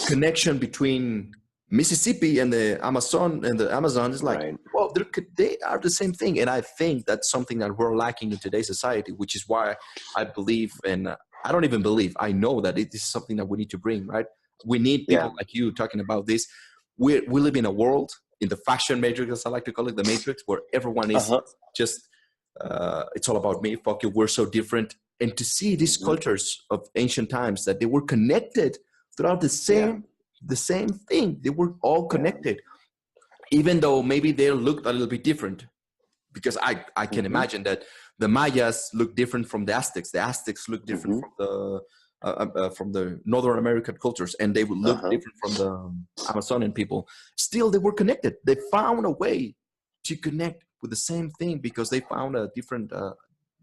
A: connection between Mississippi and the Amazon is like,
B: Right.
A: well, they are the same thing. And I think that's something that we're lacking in today's society, which is why I believe, and I don't even believe, I know that it is something that we need to bring, right? We need people like you talking about this. We live in a world, in the fashion matrix, as I like to call it, the matrix, where everyone is just, it's all about me, fuck you, we're so different. And to see these cultures of ancient times, that they were connected throughout the same thing. They were all connected, even though maybe they looked a little bit different. Because I can imagine that the Mayas look different from the Aztecs. The Aztecs look different from the Northern American cultures, and they would look different from the Amazonian people. Still, they were connected. They found a way to connect with the same thing because they found a different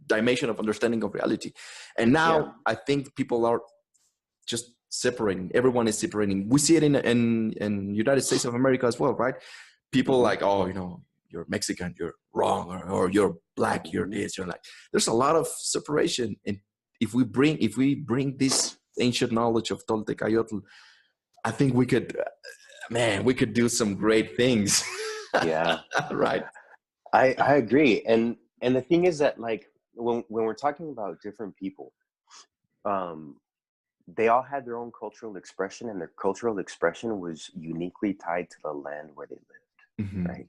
A: dimension of understanding of reality. And now I think people are just separating. Everyone is separating. We see it in United States of America as well, right? People like, oh, you know, you're Mexican, you're wrong, or you're black, you're this, you're like. There's a lot of separation, and if we bring this ancient knowledge of Toltecayotl, I think we could, we could do some great things.
B: Yeah.
A: Right.
B: I agree, and the thing is that, like, when we're talking about different people, they all had their own cultural expression, and their cultural expression was uniquely tied to the land where they lived, right?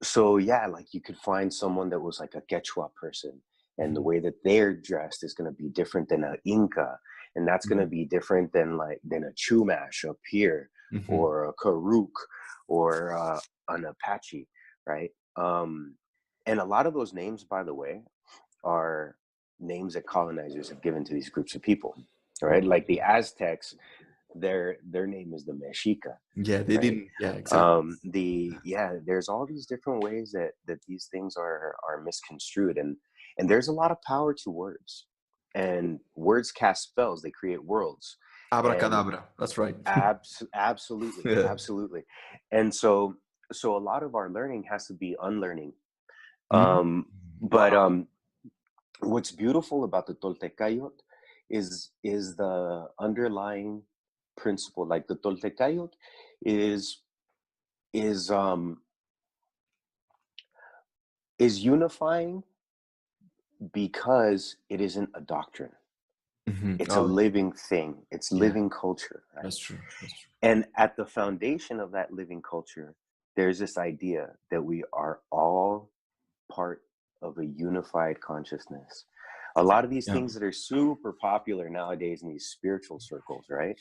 B: So yeah, like you could find someone that was like a Quechua person, and the way that they're dressed is going to be different than an Inca, and that's going to be different than a Chumash up here, or a Karuk, or an Apache, right? And a lot of those names, by the way, are names that colonizers have given to these groups of people, right? Like the Aztecs, their name is the Mexica.
A: Yeah, they didn't. Yeah, exactly.
B: There's all these different ways that these things are misconstrued, and there's a lot of power to words, and words cast spells. They create worlds.
A: Abracadabra. That's right.
B: Absolutely, absolutely. And so a lot of our learning has to be unlearning. What's beautiful about the Toltecayot is the underlying principle. Like the Toltecayot is unifying because it isn't a doctrine. It's a living thing. It's living culture. Right?
A: That's true.
B: And at the foundation of that living culture, there's this idea that we are all part of a unified consciousness. A lot of these things that are super popular nowadays in these spiritual circles, right,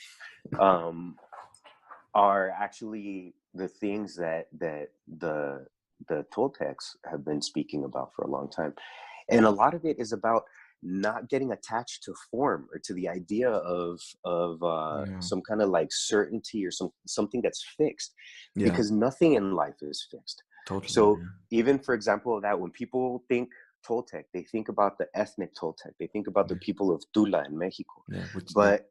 B: are actually the things that the Toltecs have been speaking about for a long time. And a lot of it is about not getting attached to form or to the idea of some kind of like certainty or something that's fixed, because nothing in life is fixed.
A: Totally.
B: So even, for example, that when people think Toltec, they think about the ethnic Toltec. They think about the people of Tula in Mexico. But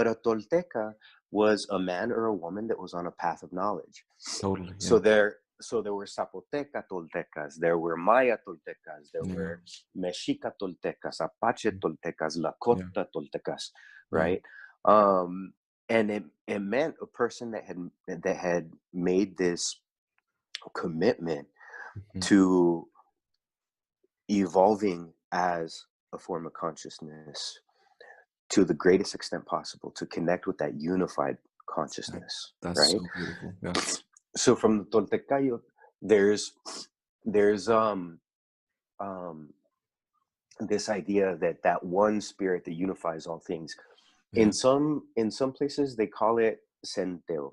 B: a Tolteca was a man or a woman that was on a path of knowledge.
A: Totally.
B: So there were Zapoteca Toltecas, there were Maya Toltecas, there were Mexica Toltecas, Apache Toltecas, Lakota Toltecas, right? And it meant a person that had made this commitment to evolving as a form of consciousness to the greatest extent possible, to connect with that unified consciousness.
A: That's
B: right?
A: So beautiful. Yeah.
B: So from the Toltecayot, there's this idea that one spirit that unifies all things. In some places they call it Senteot,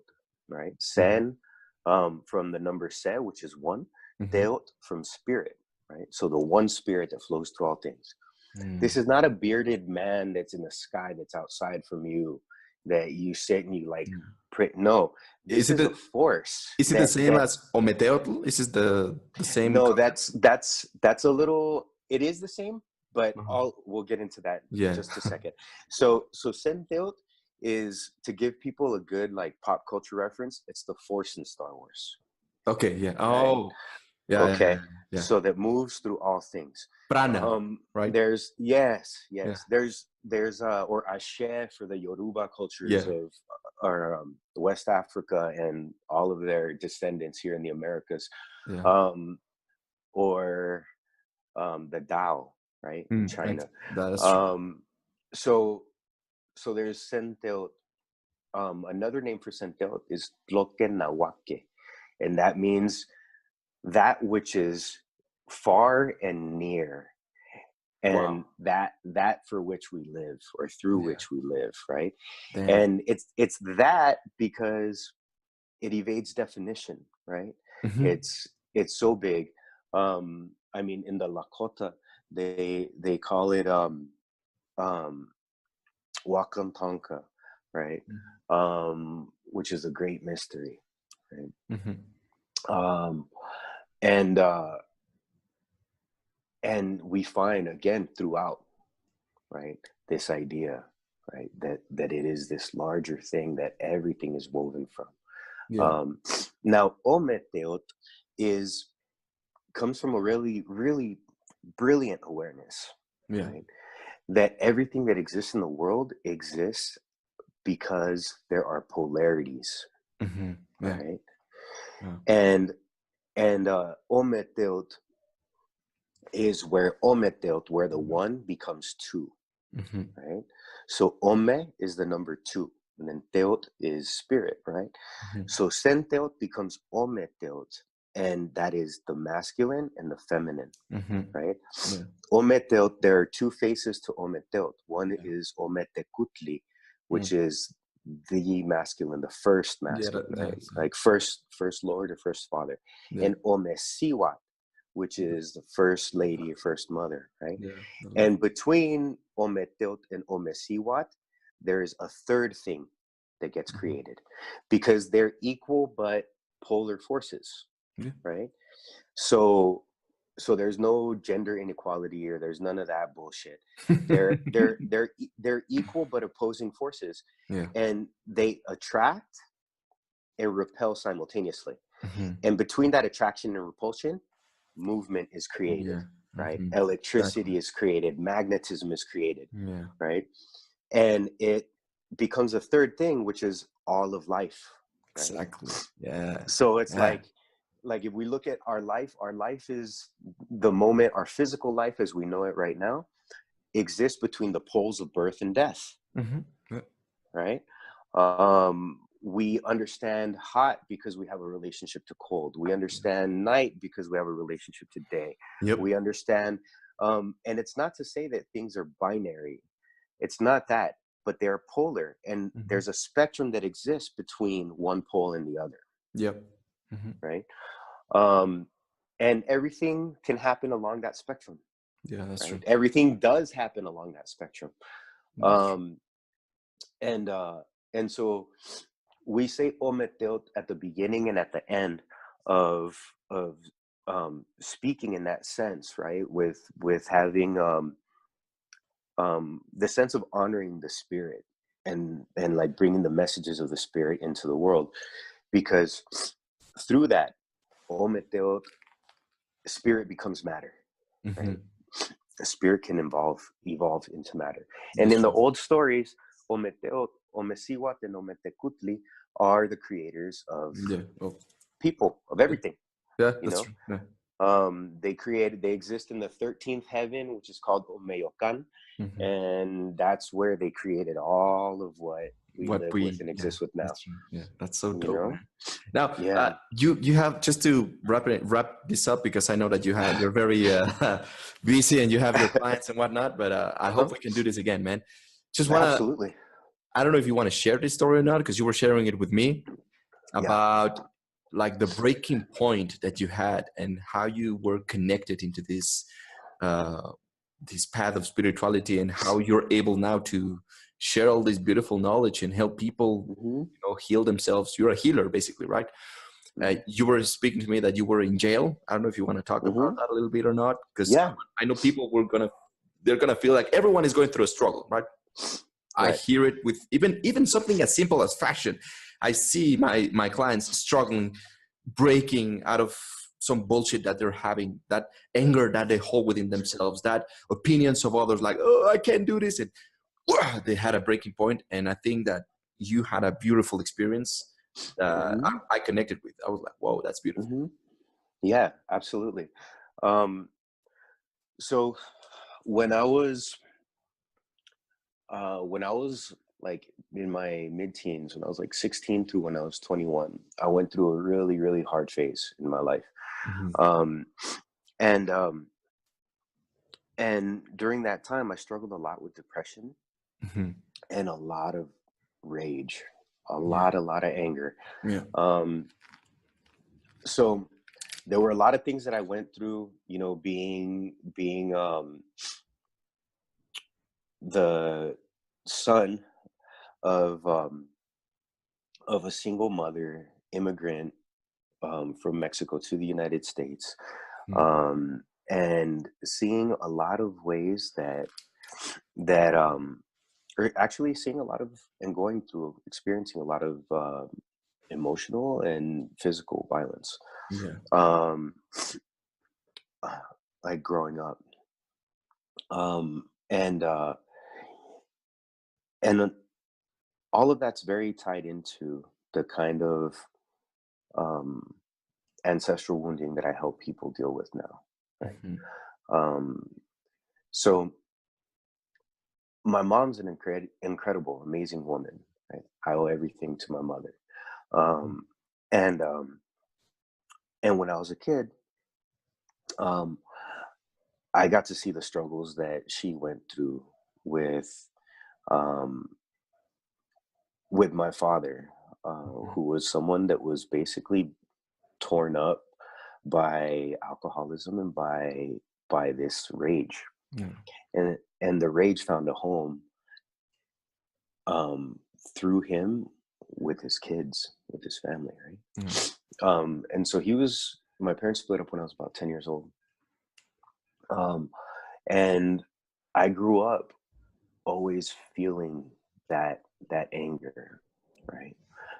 B: right? Sen from the number Se, which is one, Teot from spirit, right? So the one spirit that flows through all things. This is not a bearded man that's in the sky that's outside from you, that you sit and you like pray. No, this is the force.
A: Is it the same as Ometeotl? Is it the same?
B: No, that's a little. It is the same, but we'll get into that in just a second. So Senteot is, to give people a good like pop culture reference, it's the Force in Star Wars.
A: Okay. Yeah.
B: Right?
A: Yeah, yeah,
B: Okay.
A: yeah, yeah.
B: So that moves through all things.
A: Prana, right?
B: There's yes.
A: Yeah,
B: There's or Ashe for the Yoruba cultures
A: yeah,
B: of or West Africa and all of their descendants here in the Americas.
A: yeah.
B: Um, or the Tao, right, in China.
A: That is true.
B: Um, so so there's Senteot. Another name for Senteot is Tloque Nawake, and that means that which is far and near,
A: Wow.
B: and that for which we live or through
A: Yeah.
B: which we live, right?
A: Damn.
B: And it's that because it evades definition, right?
A: Hmm.
B: It's so big. I mean, in the Lakota, they call it um, Wakantanka, right? Which is a great mystery, right?
A: Hmm.
B: Um, and uh, and we find again throughout, right, this idea, right, that it is this larger thing that everything is woven from.
A: Yeah.
B: Um, now, Ometeot is comes from a really, really brilliant awareness,
A: Yeah.
B: right? That everything that exists in the world exists because there are polarities,
A: Hmm. Yeah.
B: right?
A: Yeah.
B: And Ometeot is where Ometeot, where the one becomes two,
A: Hmm.
B: right? So Ome is the number two, and then Teot is spirit, right?
A: Hmm.
B: So Senteot becomes Ometeot, and that is the masculine and the feminine,
A: Hmm.
B: right?
A: Yeah.
B: Ometeot, there are two faces to Ometeot. One
A: Yeah.
B: is Ometekutli, which
A: Mm.
B: is the masculine, the first
A: Yeah.
B: masculine, right?
A: That's,
B: Like first Lord or first father.
A: yeah.
B: And Omesiwat, which is the first lady, first mother, right?
A: Yeah. The love.
B: And between Ometeot and Omesiwat, there is a third thing that gets
A: Hmm.
B: created because they're equal but polar forces,
A: Yeah.
B: right? So so there's no gender inequality or there's none of that bullshit. They're equal but opposing forces,
A: Yeah.
B: and they attract and repel simultaneously.
A: Hmm.
B: And between that attraction and repulsion, movement is created,
A: Yeah.
B: right?
A: Hmm. Exactly.
B: Electricity is created, magnetism is created,
A: Yeah.
B: right? And it becomes a third thing, which is all of life, right?
A: Exactly. Yeah.
B: So it's
A: Yeah.
B: like if we look at our life is the moment, our physical life as we know it right now exists between the poles of birth and death,
A: Hmm. Yeah.
B: right? We understand hot because we have a relationship to cold. We understand night because we have a relationship to day.
A: Yep.
B: We understand, and it's not to say that things are binary. It's not that, but they're polar, and
A: Hmm.
B: there's a spectrum that exists between one pole and the other,
A: Yep. Hmm.
B: right? Um, and everything can happen along that spectrum,
A: Yeah. That's true.
B: right? Everything does happen along that spectrum.
A: That's true.
B: Um, and so we say ometeot at the beginning and at the end of speaking in that sense, right? With having the sense of honoring the spirit and like bringing the messages of the spirit into the world, because through that ometeot, spirit becomes matter,
A: Hmm.
B: right? The spirit can evolve into matter. And
A: That's
B: in the
A: true.
B: old stories, Ometeot, Omesiwat, and Ometekutli are the creators of
A: Yeah. Oh.
B: people, of
A: Yeah.
B: everything.
A: Yeah.
B: You
A: That's
B: know,
A: true. Yeah.
B: they exist in the 13th heaven, which is called Omeyokan,
A: Hmm.
B: and that's where they created all of what we
A: What
B: live with
A: we,
B: and
A: yeah,
B: exist with now.
A: that's true. Yeah, that's so
B: You
A: dope,
B: know,
A: man. Now,
B: yeah.
A: you have, just to wrap this up, because I know that you're very busy and you have your clients and whatnot, but I
B: Uh-huh.
A: hope we can do this again, man. Just wanna,
B: Absolutely.
A: I don't know if you want to share this story or not, because you were sharing it with me
B: Yeah.
A: about like the breaking point that you had and how you were connected into uh, this path of spirituality, and how you're able now to share all this beautiful knowledge and help people,
B: Mm-hmm.
A: heal themselves. You're a healer, basically, right?
B: Mm-hmm.
A: You were speaking to me that you were in jail. I don't know if you want to talk about
B: Mm-hmm.
A: that a little bit or not, because
B: Yeah.
A: I know people they're gonna feel like everyone is going through a struggle, right? I
B: Right.
A: hear it with even something as simple as fashion. I see my clients struggling, breaking out of some bullshit that they're having, that anger that they hold within themselves, that opinions of others, like, oh, I can't do this, and they had a breaking point. And I think that you had a beautiful experience that I connected with. I was like, whoa, that's beautiful.
B: Yeah, absolutely. So when I was like in my mid-teens, when I was like 16 to when I was 21, I went through a really, really hard phase in my life. Um, and during that time, I struggled a lot with depression and a lot of rage, a lot of anger. So there were a lot of things that I went through, you know, being the son of a single mother immigrant from Mexico to the United States, and seeing a lot of ways or actually seeing a lot of and going through experiencing a lot of emotional and physical violence. Like growing up, and all of that's very tied into the kind of ancestral wounding that I help people deal with now, right? So my mom's an incredible, amazing woman, right? I owe everything to my mother. And when I was a kid, I got to see the struggles that she went through with my father, who was someone that was basically torn up by alcoholism and by this rage. And the rage found a home through him with his kids, with his family, right? And so my parents split up when I was about 10 years old. And I grew up always feeling that anger, right?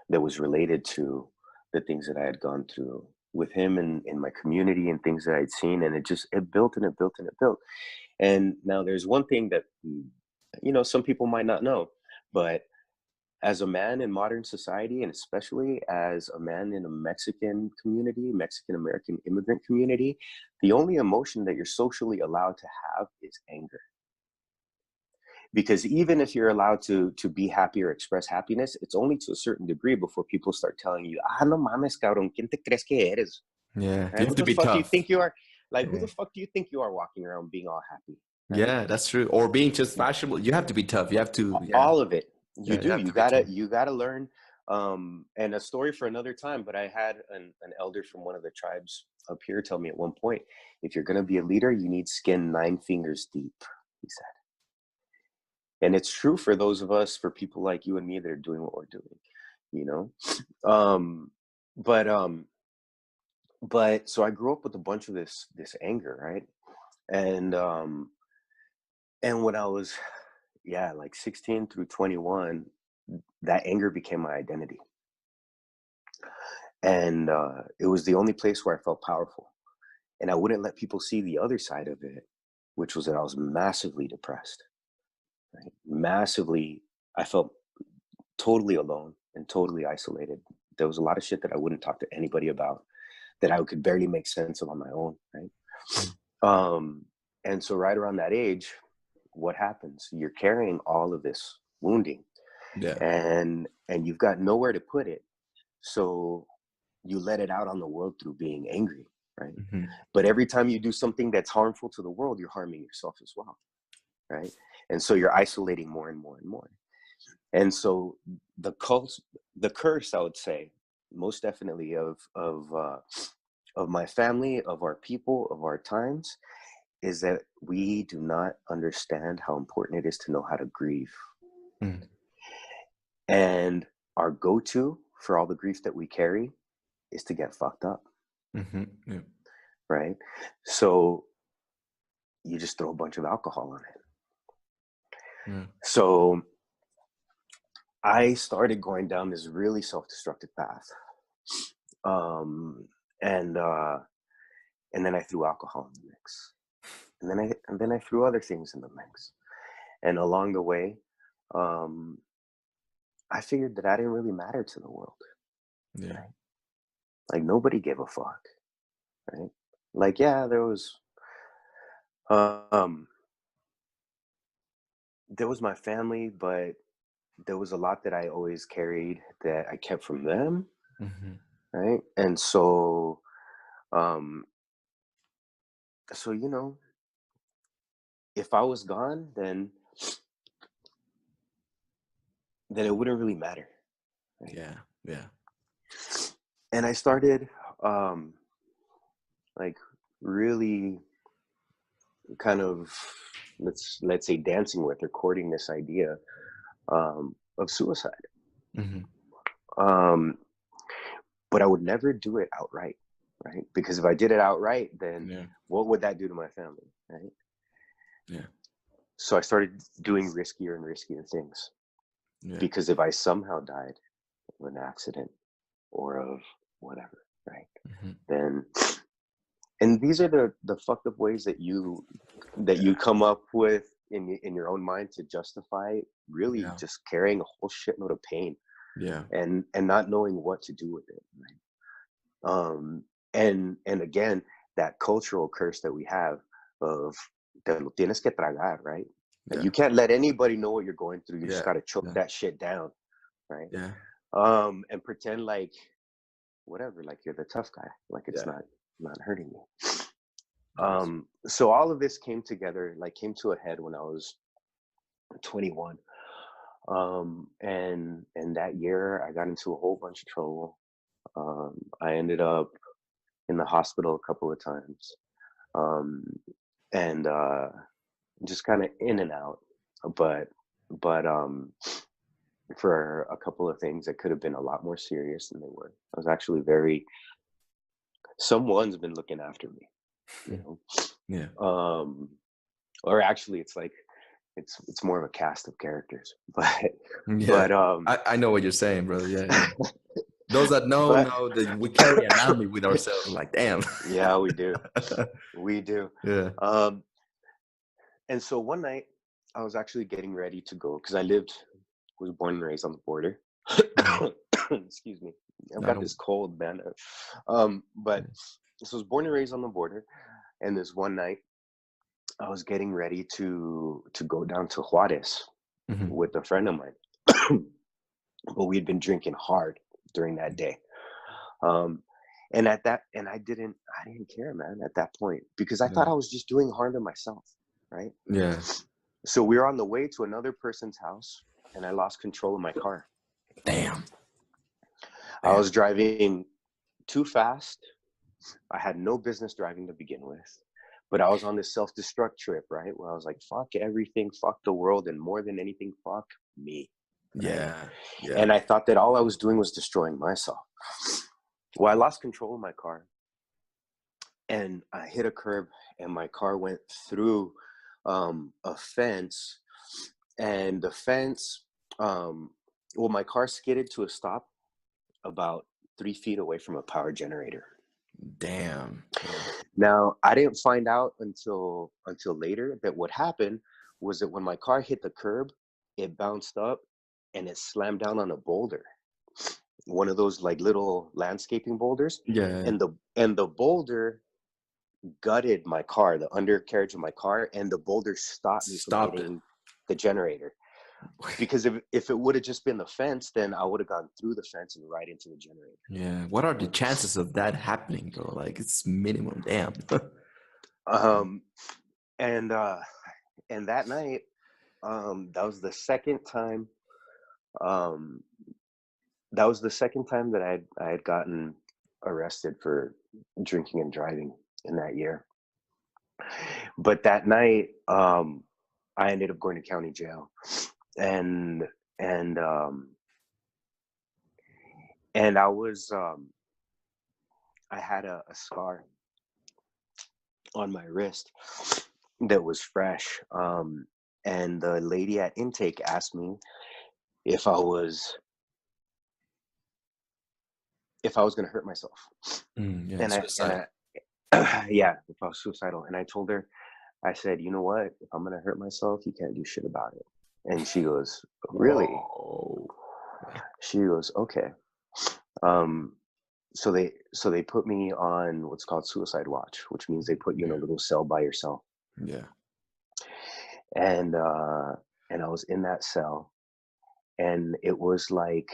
B: That was related to the things that I had gone through with him and in my community and things that I'd seen. And it built and it built and it built. And now there's one thing that, you know, some people might not know, but as a man in modern society, and especially as a man in a Mexican community, Mexican American immigrant community, the only emotion that you're socially allowed to have is anger. Because even if you're allowed to be happy or express happiness, it's only to a certain degree before people start telling you, no mames, cabrón, ¿quién te crees que eres?
A: Yeah,
B: Right?
A: you have to be tough.
B: Do you think you are? Like, who the fuck do you think you are walking around being all happy?
A: Right? Yeah, that's true. Or being just fashionable. You have to be tough. You have to.
B: All of it. You do.
A: You
B: gotta learn. And a story for another time, but I had an elder from one of the tribes up here tell me at one point, if you're going to be a leader, you need skin 9 fingers deep, he said. And it's true for those of us, for people like you and me that are doing what we're doing, you know? But so I grew up with a bunch of this anger, right? And when I was, like 16 through 21, that anger became my identity. And it was the only place where I felt powerful. And I wouldn't let people see the other side of it, which was that I was massively depressed, right? Massively, I felt totally alone and totally isolated. There was a lot of shit that I wouldn't talk to anybody about, that I could barely make sense of on my own, right? And so right around that age, what happens? You're carrying all of this wounding, and you've got nowhere to put it. So you let it out on the world through being angry, right? But every time you do something that's harmful to the world, you're harming yourself as well, right? And so you're isolating more and more and more. And so the curse, I would say, most definitely of my family, of our people, of our times, is that we do not understand how important it is to know how to grieve. And our go-to for all the grief that we carry is to get fucked up. Right? So you just throw a bunch of alcohol on it. So I started going down this really self-destructive path. And and then I threw alcohol in the mix, and then I threw other things in the mix, and along the way, um, I figured that I didn't really matter to the world,
A: Yeah.
B: right? Like nobody gave a fuck, right? Like yeah, um there was my family, but there was a lot that I always carried that I kept from them,
A: Hmm.
B: right? And um, so if I was gone, then it wouldn't really matter, right?
A: Yeah. Yeah.
B: And I started um, like really kind of let's say dancing with or courting this idea of suicide.
A: Hmm.
B: Um, but I would never do it outright, right? Because if I did it outright, then
A: Yeah.
B: what would that do to my family, right?
A: Yeah.
B: So I started doing riskier and riskier things
A: Yeah.
B: because if I somehow died of an accident or of whatever, right?
A: Hmm.
B: Then, and these are the fucked up ways that you come up with in your own mind to justify really
A: Yeah.
B: just carrying a whole shitload of pain
A: Yeah.
B: and not knowing what to do with it, right? And again, that cultural curse that we have of te lo tienes que tragar, right? Like
A: Yeah.
B: you can't let anybody know what you're going through. You just
A: Yeah.
B: got to choke
A: Yeah.
B: that shit down, right?
A: Yeah.
B: And pretend like whatever, like you're the tough guy, like it's
A: Yeah.
B: not hurting you.
A: Yes.
B: So all of this came together, like came to a head when I was 21. And that year I got into a whole bunch of trouble. I ended up in the hospital a couple of times. Um, and just kind of in and out. But but for a couple of things that could have been a lot more serious than they were. I was actually very someone's been looking after me, you know.
A: Yeah.
B: Or actually it's like it's more of a cast of characters. But
A: Yeah.
B: but
A: I know what you're saying, brother. Yeah. Yeah. Those that
B: but
A: know that we carry an army with ourselves. Like, damn.
B: yeah, we do. We do.
A: Yeah.
B: Um and so one night I was actually getting ready to go because was born and raised on the border.
A: Mhm.
B: Excuse me. I've
A: I
B: got
A: don't.
B: this cold, man. But so I was born and raised on the border, and this one night I was getting ready to go down to Juarez
A: Mhm.
B: with a friend of mine. But we'd been drinking hard during that day. Um, and I didn't care, man, at that point because I thought
A: Yeah.
B: I was just doing harm to myself, right?
A: Yeah.
B: So we were on the way to another person's house, and I lost control of my car.
A: Damn.
B: I
A: Damn.
B: was driving too fast. I had no business driving to begin with, but I was on this self-destruct trip, right? Where I was like, fuck everything, fuck the world, and more than anything, fuck me, right?
A: Yeah. Yeah.
B: And I thought that all I was doing was destroying myself. Well, I lost control of my car, and I hit a curb, and my car went through a fence, and the fence, well, my car skidded to a stop about 3 feet away from a power generator.
A: Damn.
B: Now, I didn't find out until later that what happened was that when my car hit the curb, it bounced up and it slammed down on a boulder, one of those like little landscaping boulders,
A: Yeah.
B: and the boulder gutted my car, the undercarriage of my car, and the boulder stopped me from
A: Stopped it.
B: hitting the generator. Because if it would have just been the fence, then I would have gone through the fence and right into the generator.
A: Yeah. What are the
B: Right?
A: chances of that happening, bro? Like, it's minimum. Damn.
B: Um, and uh, and that night, that was the second time. Um, that was the second time that I had gotten arrested for drinking and driving in that year. But that night, I ended up going to county jail, and and um, and I had a scar on my wrist that was fresh. And the lady at intake asked me if I was if I was going to hurt myself,
A: Yeah.
B: and I and
A: Suicide.
B: I Yeah, if I was suicidal. And I told her, I said, you know what? If I'm gonna hurt myself, you can't do shit about it. And she goes, really?
A: Whoa.
B: She goes, okay. Um, so they put me on what's called suicide watch, which means they put you in a
A: Yeah.
B: little cell by yourself.
A: Yeah.
B: And and I was in that cell, and it was like,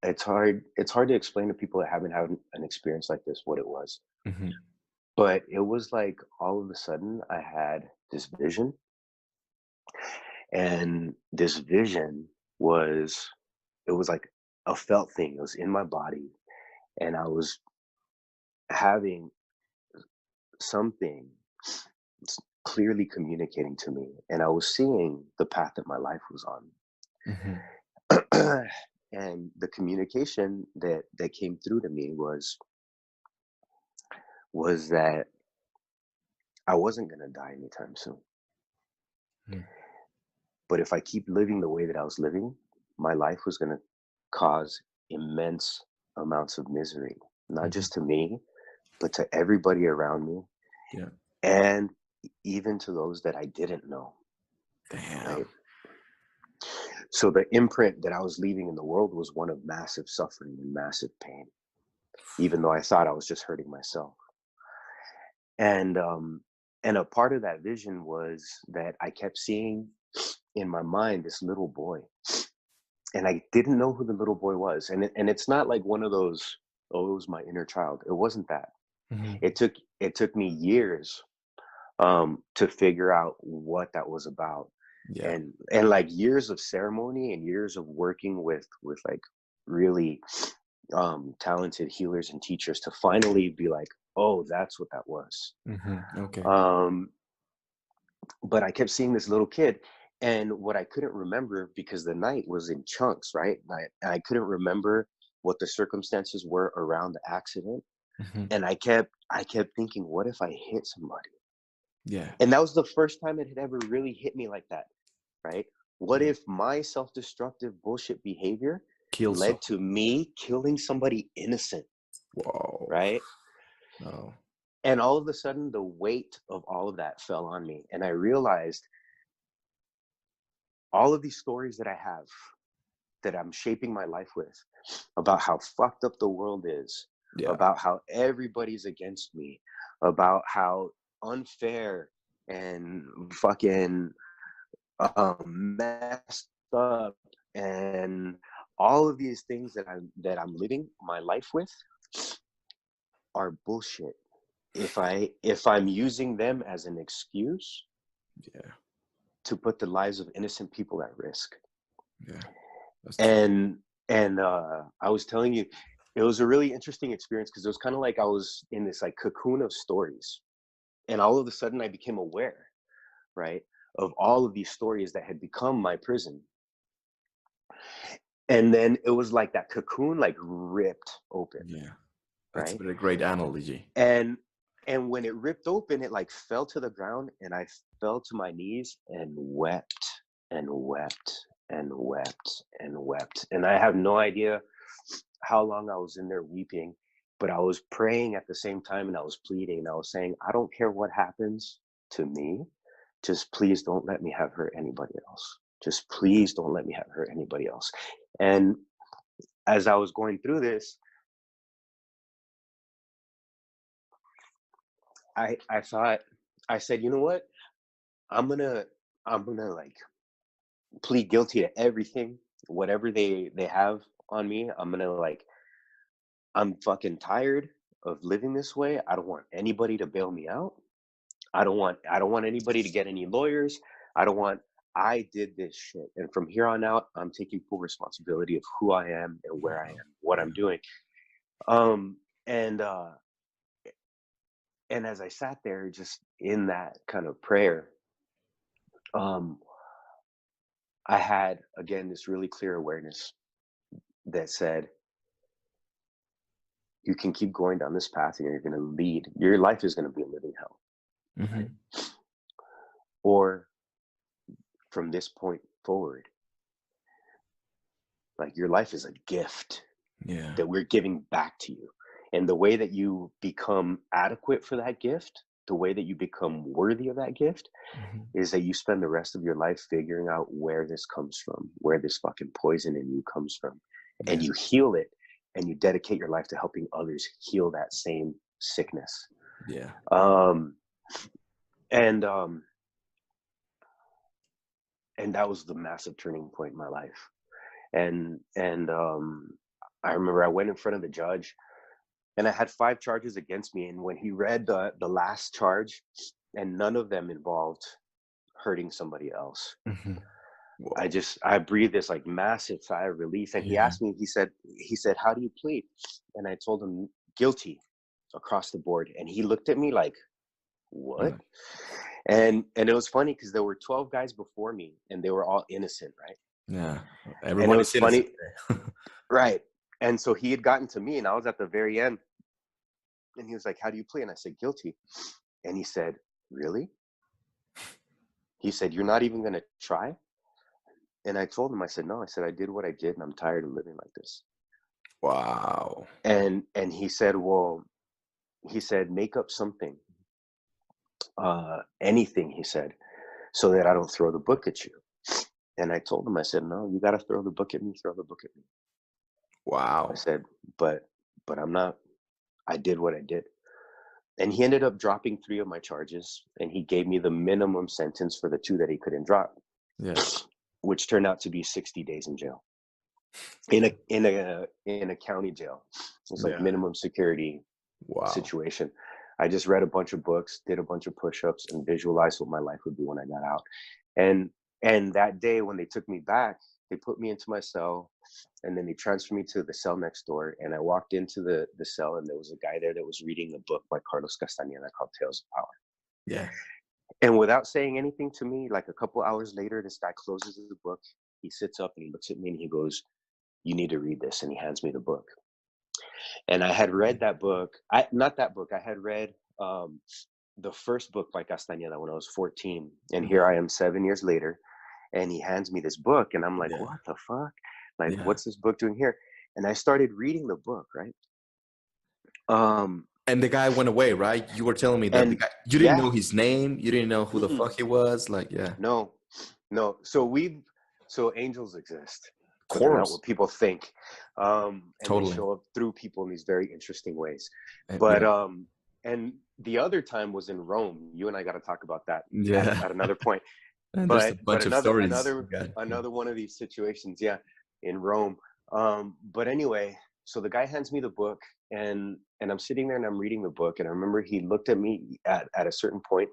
B: it's hard to explain to people that haven't had an experience like this what it was.
A: Hmm.
B: But it was like all of a sudden I had this vision, and this vision was, it was like a felt thing. It was in my body, and I was having something clearly communicating to me, and I was seeing the path that my life was on.
A: Hmm.
B: And the communication that came through to me was that I wasn't going to die anytime soon. But if I keep living the way that I was living, my life was going to cause immense amounts of misery, not
A: Hmm.
B: just to me, but to everybody around me,
A: Yeah.
B: and even to those that I didn't know, right?
A: Damn.
B: So the imprint that I was leaving in the world was one of massive suffering and massive pain, even though I thought I was just hurting myself. And and a part of that vision was that I kept seeing in my mind this little boy, and I didn't know who the little boy was. And it's not like one of those, oh, it was my inner child. It wasn't that.
A: Hmm.
B: It took me years to figure out what that was about,
A: Yeah.
B: and like years of ceremony and years of working with like really talented healers and teachers to finally be like, oh, that's what that was.
A: Hmm. Okay.
B: um but I kept seeing this little kid, and what I couldn't remember, because the night was in chunks, right? I couldn't remember what the circumstances were around the accident,
A: Hmm.
B: and I kept thinking, what if I hit somebody?
A: Yeah.
B: And that was the first time it had ever really hit me like that, right? What
A: Yeah.
B: if my self-destructive bullshit behavior
A: Kill
B: led
A: someone.
B: to me killing somebody innocent,
A: Whoa.
B: right?
A: No.
B: And all of a sudden, the weight of all of that fell on me, and I realized all of these stories that I have, that I'm shaping my life with, about how fucked up the world is,
A: Yeah.
B: about how everybody's against me, about how unfair and fucking messed up, and all of these things that I'm living my life with are bullshit. If I'm using them as an excuse
A: Yeah.
B: to put the lives of innocent people at risk.
A: Yeah. That's true.
B: And I was telling you, it was a really interesting experience, because it was kind of like I was in this like cocoon of stories, and all of a sudden I became aware, right, of all of these stories that had become my prison. And then it was like that cocoon like ripped open,
A: Yeah. That's a
B: right?
A: very great analogy.
B: And and when it ripped open, it like fell to the ground, and I fell to my knees and wept and wept and wept and wept. And I have no idea how long I was in there weeping, but I was praying at the same time, and I was pleading, and I was saying, I don't care what happens to me, just please don't let me have hurt anybody else. Just please don't let me have hurt anybody else. And as I was going through this, I thought, I said, you know what? I'm gonna I'm gonna like plead guilty to everything, whatever they have on me. I'm fucking tired of living this way. I don't want anybody to bail me out. I don't want anybody to get any lawyers. I don't want I did this shit. And from here on out, I'm taking full responsibility of who I am and where I
A: Wow.
B: am, what
A: Yeah.
B: I'm doing. Um and as I sat there just in that kind of prayer, um I had again this really clear awareness that said, you can keep going down this path, and you're going to lead. Your life is going to be a living hell, right?
A: Hmm.
B: Or from this point forward, like your life is a gift
A: Yeah.
B: that we're giving back to you. And the way that you become adequate for that gift, the way that you become worthy of that gift, is that you spend the rest of your life figuring out where this comes from, where this fucking poison in you comes from, and you heal it, and you dedicate your life to helping others heal that same sickness.
A: Yeah.
B: And that was the massive turning point in my life. And I remember I went in front of the judge, and I had 5 charges against me. And when he read the last charge, and none of them involved hurting somebody else, I breathed this like massive sigh of relief. And he asked me, he said, "How do you plead?" And I told him, "Guilty," across the board. And he looked at me like, "What?" And it was funny because there were 12 guys before me, and they were all innocent, right?
A: Yeah, everyone is innocent.
B: Funny, right? And so he had gotten to me, and I was at the very end, and he was like, "How do you plead?" And I said, "Guilty." And he said, "Really?" He said, "You're not even going to try?" And I told him, I said, "No." I said, "I did what I did, and I'm tired of living like this."
A: Wow.
B: And he said, "Well," he said, "make up something, anything," he said, "so that I don't throw the book at you." And I told him, I said, "No, you got to throw the book at me, throw the book at me."
A: Wow.
B: I said, but I'm not, I did what I did. And he ended up dropping 3 of my charges, and he gave me the minimum sentence for the 2 that he couldn't drop.
A: Yes.
B: Which turned out to be 60 days in jail. In a county jail. It was like minimum security situation. I just read a bunch of books, did a bunch of push-ups, and visualized what my life would be when I got out. And that day when they took me back, they put me into my cell, and then they transferred me to the cell next door. And I walked into the cell, and there was a guy there that was reading a book by Carlos Castañeda called Tales of Power.
A: Yeah.
B: And without saying anything to me, like a couple hours later, this guy closes the book. He sits up and he looks at me and he goes, "You need to read this." And he hands me the book. And I had read that book. I had read the first book by Castañeda when I was 14. And here I am 7 years later, and he hands me this book. And I'm like, what the fuck? Like, what's this book doing here? And I started reading the book, right?
A: And the guy went away, right? You were telling me that the guy, you didn't know his name. You didn't know who the fuck he was. Like,
B: No. So angels exist.
A: Of
B: They're not
A: course.
B: what people think. And
A: Totally.
B: they show up through people in these very interesting ways. But and the other time was in Rome. You and I got to talk about that at another point.
A: And there's a bunch of stories.
B: Another one of these situations, in Rome. But anyway, so the guy hands me the book, and I'm sitting there and I'm reading the book, and I remember he looked at me at a certain point,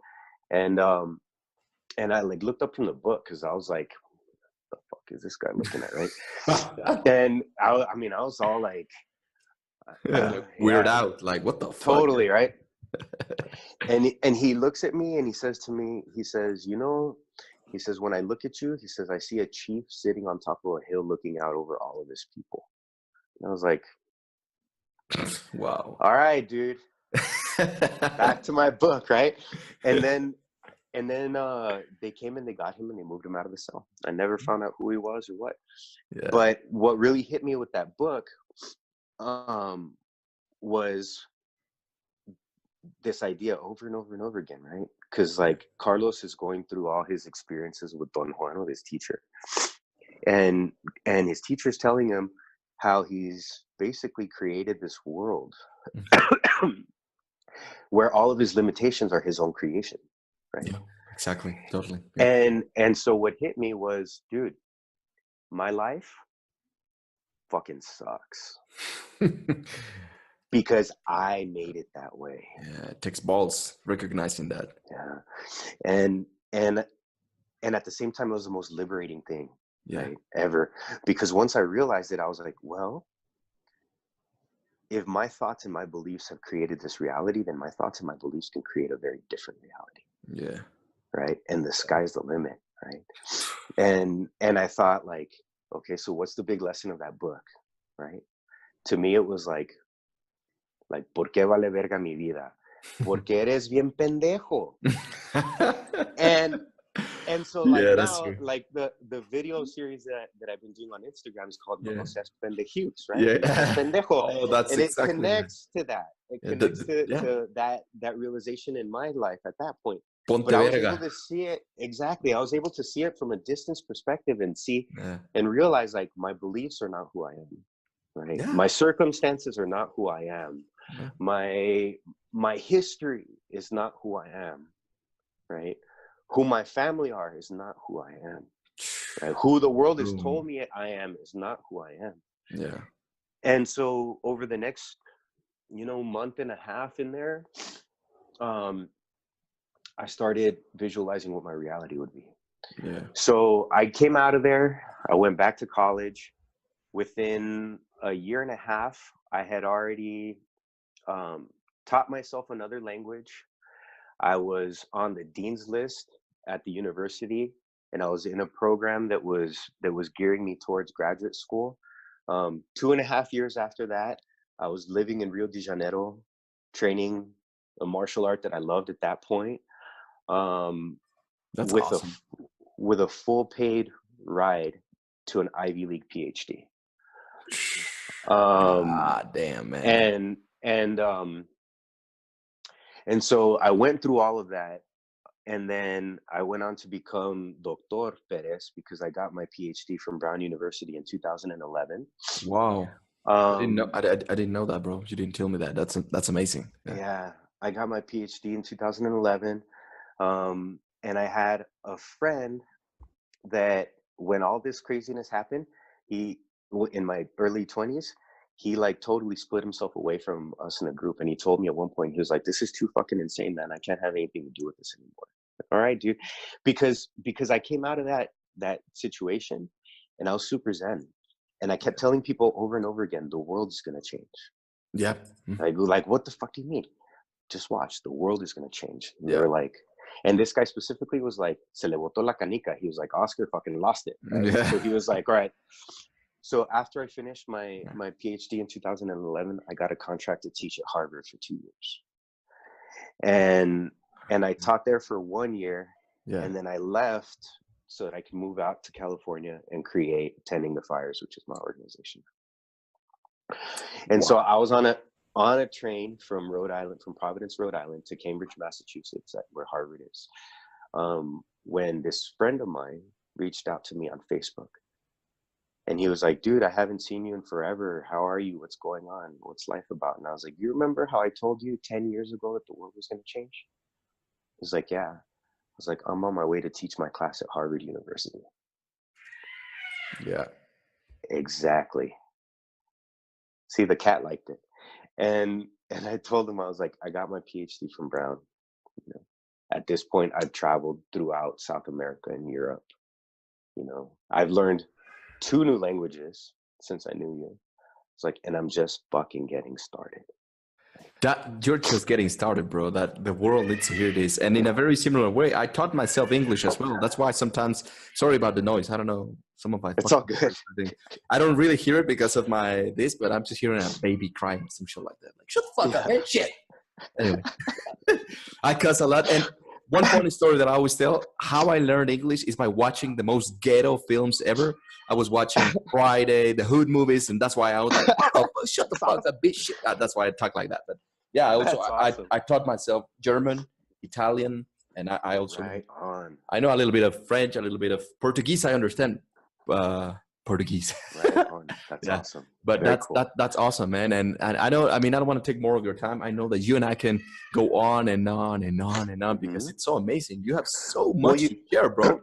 B: and I like looked up from the book because I was like, "What the fuck is this guy looking at?" Right? And I was all like,
A: weird out, like, what the fuck?
B: Totally, right? And he looks at me and he says to me, he says, "You know," he says, "when I look at you," he says, "I see a chief sitting on top of a hill looking out over all of his people." And I was like,
A: wow.
B: All right, dude. Back to my book, right? And then they came and they got him and they moved him out of the cell. I never found out who he was or what. But what really hit me with that book was this idea over and over and over again, right? Because like Carlos is going through all his experiences with Don Juan, with his teacher, and his teacher's telling him how he's basically created this world where all of his limitations are his own creation, right?
A: Yeah, exactly, totally.
B: Yeah. And so what hit me was, dude, my life fucking sucks. Because I made it that way.
A: Yeah, it takes balls recognizing that.
B: Yeah. And at the same time, it was the most liberating thing, right, ever. Because once I realized it, I was like, well, if my thoughts and my beliefs have created this reality, then my thoughts and my beliefs can create a very different reality.
A: Yeah.
B: Right. And the sky's the limit. Right. And I thought, like, okay, so what's the big lesson of that book? Right. To me, it was like, ¿por qué vale verga mi vida? Porque eres bien pendejo. And so like
A: Yeah, that's
B: now,
A: true.
B: like the video series that I've been doing on Instagram is called No
A: Yeah.
B: Seas Pendejos, right? No seas
A: Yeah.
B: pendejo.
A: Oh, that's
B: And it
A: exactly that.
B: connects to that. It
A: Yeah,
B: connects
A: yeah.
B: to that realization in my life at that point.
A: Ponte
B: But I was able
A: verga.
B: to see it exactly. I was able to see it from a distance perspective and see
A: Yeah.
B: and realize like my beliefs are not who I am, right?
A: Yeah.
B: My circumstances are not who I am.
A: Yeah.
B: My history is not who I am, right? Who my family are is not who I am. Right? Who the world has told
A: Boom.
B: me I am is not who I am.
A: Yeah.
B: And so over the next, month and a half in there, I started visualizing what my reality would be.
A: Yeah.
B: So I came out of there. I went back to college. Within a year and a half, I had already taught myself another language. I was on the dean's list at the university, and I was in a program that was gearing me towards graduate school. 2.5 years after that, I was living in Rio de Janeiro, training a martial art that I loved at that point,
A: That's
B: with
A: awesome.
B: a full paid ride to an Ivy League PhD.
A: God damn, man.
B: And so I went through all of that, and then I went on to become Dr. Perez because I got my PhD from Brown University in 2011.
A: Wow. I didn't know.
B: Um,
A: I didn't know that, bro. You didn't tell me that. That's amazing. Yeah.
B: yeah, I got my PhD in 2011. And I had a friend that when all this craziness happened, he, in my early 20s, he like totally split himself away from us in a group. And he told me at one point, he was like, "This is too fucking insane, man. I can't have anything to do with this anymore." All right, dude. Because I came out of that situation and I was super zen. And I kept telling people over and over again, the world is gonna change.
A: Yeah.
B: Like, what the fuck do you mean? Just watch, the world is gonna change. And they
A: Yeah.
B: were like, and this guy specifically was like, se le botó la canica. He was like, Oscar fucking lost it. Right?
A: Yeah.
B: So he was like, all right. So after I finished my PhD in 2011, I got a contract to teach at Harvard for 2 years. And I taught there for 1 year,
A: Yeah.
B: and then I left so that I could move out to California and create Tending the Fires, which is my organization. And so I was on a train from Providence, Rhode Island to Cambridge, Massachusetts, where Harvard is, when this friend of mine reached out to me on Facebook. And he was like, "Dude, I haven't seen you in forever. How are you? What's going on? What's life about?" And I was like, "You remember how I told you 10 years ago that the world was going to change?" He's like, "Yeah." I was like, "I'm on my way to teach my class at Harvard University."
A: Yeah.
B: Exactly. See, the cat liked it. And I told him, I was like, "I got my PhD from Brown." You know, at this point, I've traveled throughout South America and Europe. I've learned 2 new languages since I knew you. It's like, and I'm just fucking getting started.
A: That you're just getting started, bro. That the world needs to hear this. And in a very similar way, I taught myself English as well. That's why sometimes, sorry about the noise. I don't know. Some of my
B: It's all good.
A: I don't really hear it because of this, but I'm just hearing a baby crying, some shit like that. Like, shut the fuck up, man. Shit. Anyway, I cuss a lot. And one funny story that I always tell, how I learned English is by watching the most ghetto films ever. I was watching Friday, the Hood movies, and that's why I was like, "Oh, shut the fuck up, bitch." That's why I talk like that. But yeah, I also
B: That's awesome.
A: I taught myself German, Italian, and I also
B: Right on.
A: I know a little bit of French, a little bit of Portuguese. I understand Portuguese.
B: Right on. That's
A: Yeah.
B: awesome.
A: But
B: Very cool.
A: that's awesome, man. And I know, I mean, I don't want to take more of your time. I know that you and I can go on and on and on and on because it's so amazing. You have so much to share, bro.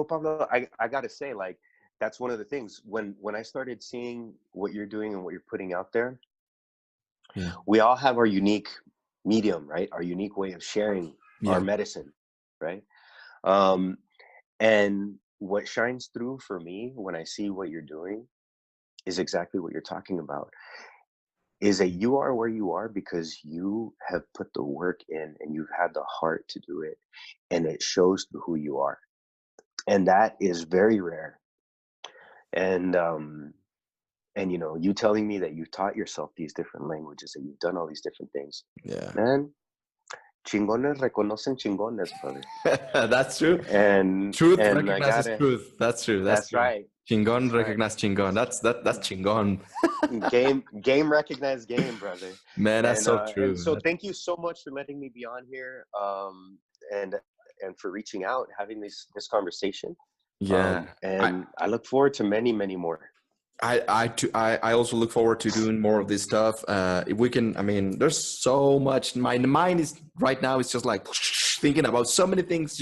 B: Pablo, I got to say, like, that's one of the things when I started seeing what you're doing and what you're putting out there.
A: Yeah.
B: We all have our unique medium, right? Our unique way of sharing our medicine, right? And what shines through for me when I see what you're doing is exactly what you're talking about. Is that you are where you are because you have put the work in and you've had the heart to do it, and it shows through who you are. And that is very rare. And you telling me that you've taught yourself these different languages, that you've done all these different things,
A: Yeah.
B: man, Chingones reconocen chingones, brother.
A: That's true.
B: And
A: Truth
B: and I
A: recognizes
B: gotta.
A: truth. That's true. That's
B: That's
A: true.
B: right.
A: Chingon
B: That's right.
A: recognize chingon. That's chingon.
B: Game recognized game, brother.
A: Man, that's so
B: And
A: true.
B: so thank you so much for letting me be on here, and for reaching out, having this conversation.
A: Yeah.
B: And I look forward to many more.
A: I also look forward to doing more of this stuff. If we can, I mean, there's so much. My mind is right now. It's just like thinking about so many things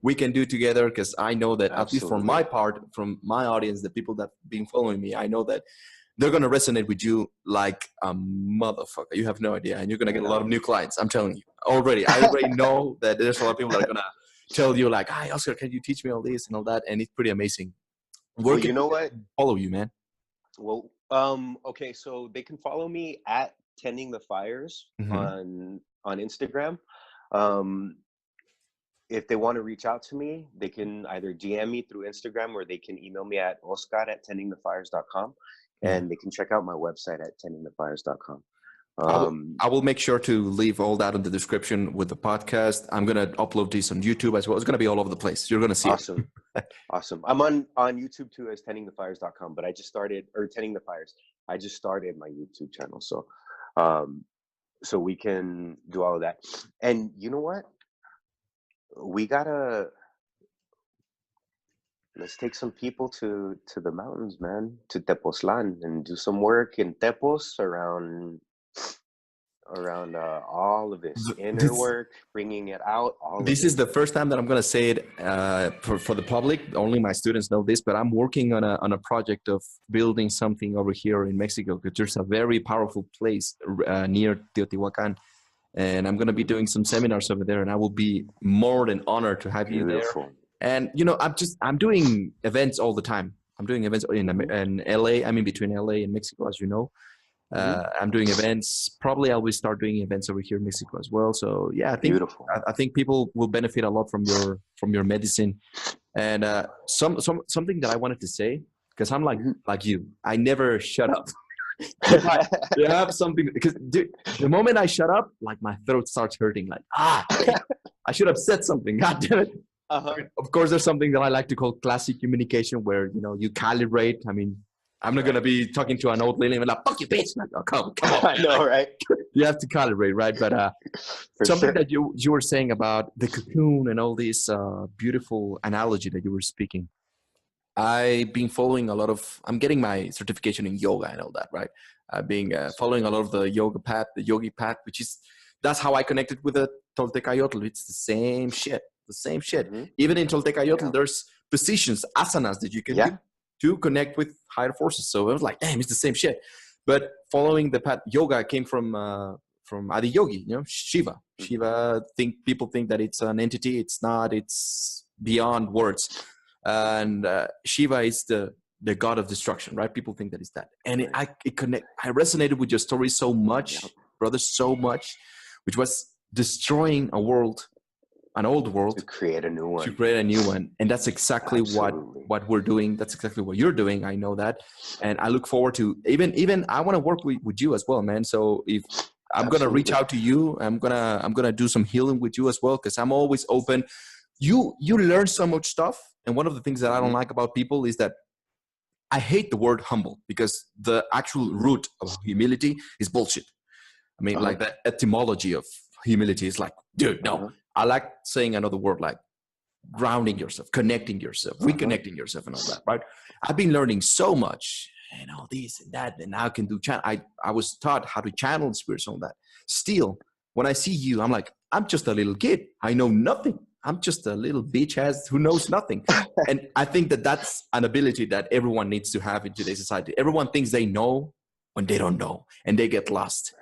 A: we can do together. Because I know that at least for my part, from my audience, the people that been following me, I know that they're gonna resonate with you like a motherfucker. You have no idea, and you're gonna get a lot of new clients. I'm telling you already. I already know that there's a lot of people that are gonna tell you like, "Hi, Oscar, can you teach me all this and all that?" And it's pretty amazing.
B: Well, you know what?
A: Follow you, man.
B: Well, okay, so they can follow me at Tending the Fires on Instagram. If they want to reach out to me, they can either DM me through Instagram or they can email me at oscar@tendingthefires.com, and they can check out my website at tendingthefires.com.
A: I will make sure to leave all that in the description with the podcast. I'm going to upload this on YouTube as well. It's going to be all over the place. You're going to see
B: awesome. It. Awesome. I'm on YouTube too as tendingthefires.com, but I just started, or Tending the Fires. I just started my YouTube channel. So, so we can do all of that. And you know what? Let's take some people to the mountains, man, to Tepoztlan, and do some work in Tepos around all of this inner work, bringing it out.
A: This is the first time that I'm going to say it for the public. Only my students know this, but I'm working on a project of building something over here in Mexico, because there's a very powerful place near Teotihuacan, and I'm going to be doing some seminars over there, and I will be more than honored to have you there. And you know, I'm doing events all the time. I'm doing events in LA. I'm in between LA and Mexico, as you know. I'm doing events. Probably I will start doing events over here in Mexico as well. So yeah, I think people will benefit a lot from your medicine. And something that I wanted to say, because I'm like you, I never shut up. You have something, because the moment I shut up, like my throat starts hurting. Like I should have said something. God damn it. Of course, there's something that I like to call classic communication, where you calibrate. I mean, I'm not gonna be talking to an old lady and be like, "Fuck you, bitch!" Like, oh, come on.
B: I know, right?
A: You have to calibrate, right? But something that you were saying about the cocoon and all this beautiful analogy that you were speaking. I've been following I'm getting my certification in yoga and all that, right? I've been following a lot of the yoga path, the yogi path, that's how I connected with the Toltecayotl. It's the same shit. Even in Toltecayotl, there's positions, asanas that you can do to connect with higher forces. So I was like, damn, it's the same shit. But following the path, yoga came from Adiyogi, Shiva. People think that it's an entity. It's not. It's beyond words. And Shiva is the god of destruction, right? People think that it's that. And I resonated with your story so much, brother, so much, which was destroying an old world,
B: to create a new one.
A: And that's exactly what we're doing. That's exactly what you're doing. I know that. And I look forward to even I want to work with you as well, man. So if I'm going to reach out to you, I'm going to do some healing with you as well, because I'm always open. You learn so much stuff. And one of the things that I don't like about people is that I hate the word humble, because the actual root of humility is bullshit. I mean, like the etymology of humility is like, dude, no. I like saying another word, like grounding yourself, connecting yourself, reconnecting yourself and all that, right? I've been learning so much and all this and that, and now I can do I was taught how to channel spirits and all that. Still, when I see you, I'm like, I'm just a little kid. I know nothing. I'm just a little bitch ass who knows nothing. And I think that that's an ability that everyone needs to have in today's society. Everyone thinks they know when they don't know, and they get lost.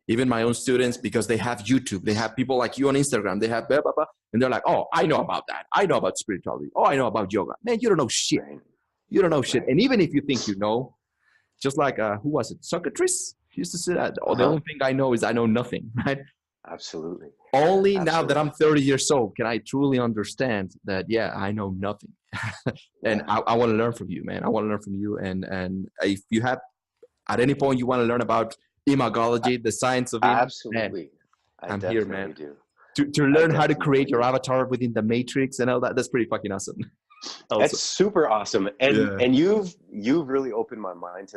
A: Even my own students, because they have YouTube, they have people like you on Instagram, they have blah, blah, blah, and they're like, oh, I know about that. I know about spirituality. Oh, I know about yoga. Man, you don't know shit. You don't know shit. And even if you think you know, just like, who was it? Socrates? He used to say that. Oh, the only thing I know is I know nothing, right?
B: Absolutely.
A: Only now that I'm 30 years old can I truly understand that, yeah, I know nothing. And I want to learn from you, man. I want to learn from you. And if you have, at any point you want to learn about imagology, the science of it,
B: absolutely,
A: man, I'm here, man. to learn how to create your avatar within the Matrix and all that. That's pretty fucking awesome.
B: That's super awesome. And
A: Yeah.
B: and you've really opened my mind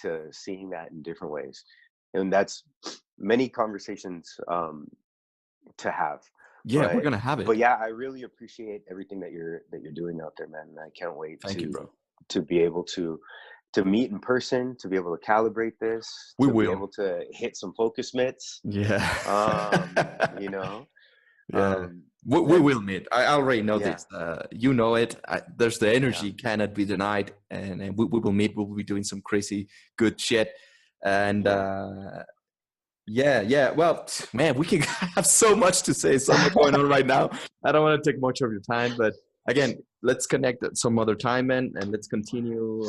B: to seeing that in different ways. And that's many conversations to have.
A: Yeah, we're gonna have it.
B: But yeah, I really appreciate everything that you're doing out there, man. And I can't wait
A: Thank you, bro.
B: to be able to meet in person, to be able to calibrate this,
A: We
B: to
A: will.
B: be able to hit some focus mitts.
A: Yeah.
B: You know.
A: Yeah. We will meet. I already know this. You know it. There's the energy cannot be denied, and we will meet. We'll be doing some crazy good shit, and yeah. Well, man, we can have so much to say, so much going on right now. I don't want to take much of your time, but again, let's connect at some other time, man, and let's continue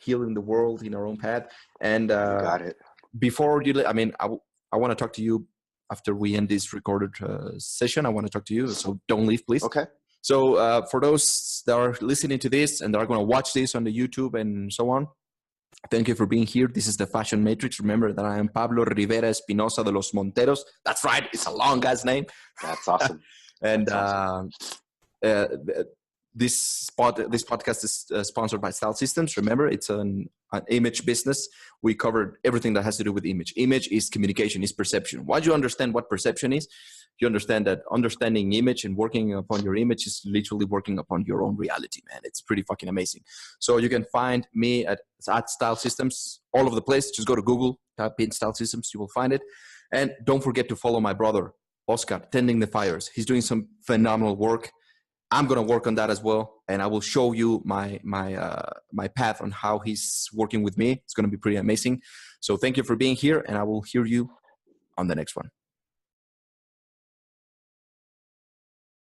A: healing the world in our own path. And
B: you got it.
A: Before you, I mean, I want to talk to you. After we end this recorded session, I want to talk to you. So don't leave, please.
B: Okay.
A: So for those that are listening to this and that are going to watch this on the YouTube and so on, thank you for being here. This is the Fashion Matrix. Remember that I am Pablo Rivera Espinosa de los Monteros. That's right. It's a long guy's name.
B: That's awesome.
A: And
B: That's awesome.
A: This podcast is sponsored by Style Systems. Remember, it's an image business. We covered everything that has to do with image. Image is communication, is perception. Once you understand what perception is, you understand that understanding image and working upon your image is literally working upon your own reality, man. It's pretty fucking amazing. So you can find me at Style Systems all over the place. Just go to Google, type in Style Systems, you will find it. And don't forget to follow my brother, Oscar, Tending the Fires. He's doing some phenomenal work. I'm going to work on that as well. And I will show you my path on how he's working with me. It's going to be pretty amazing. So thank you for being here, and I will hear you on the next one.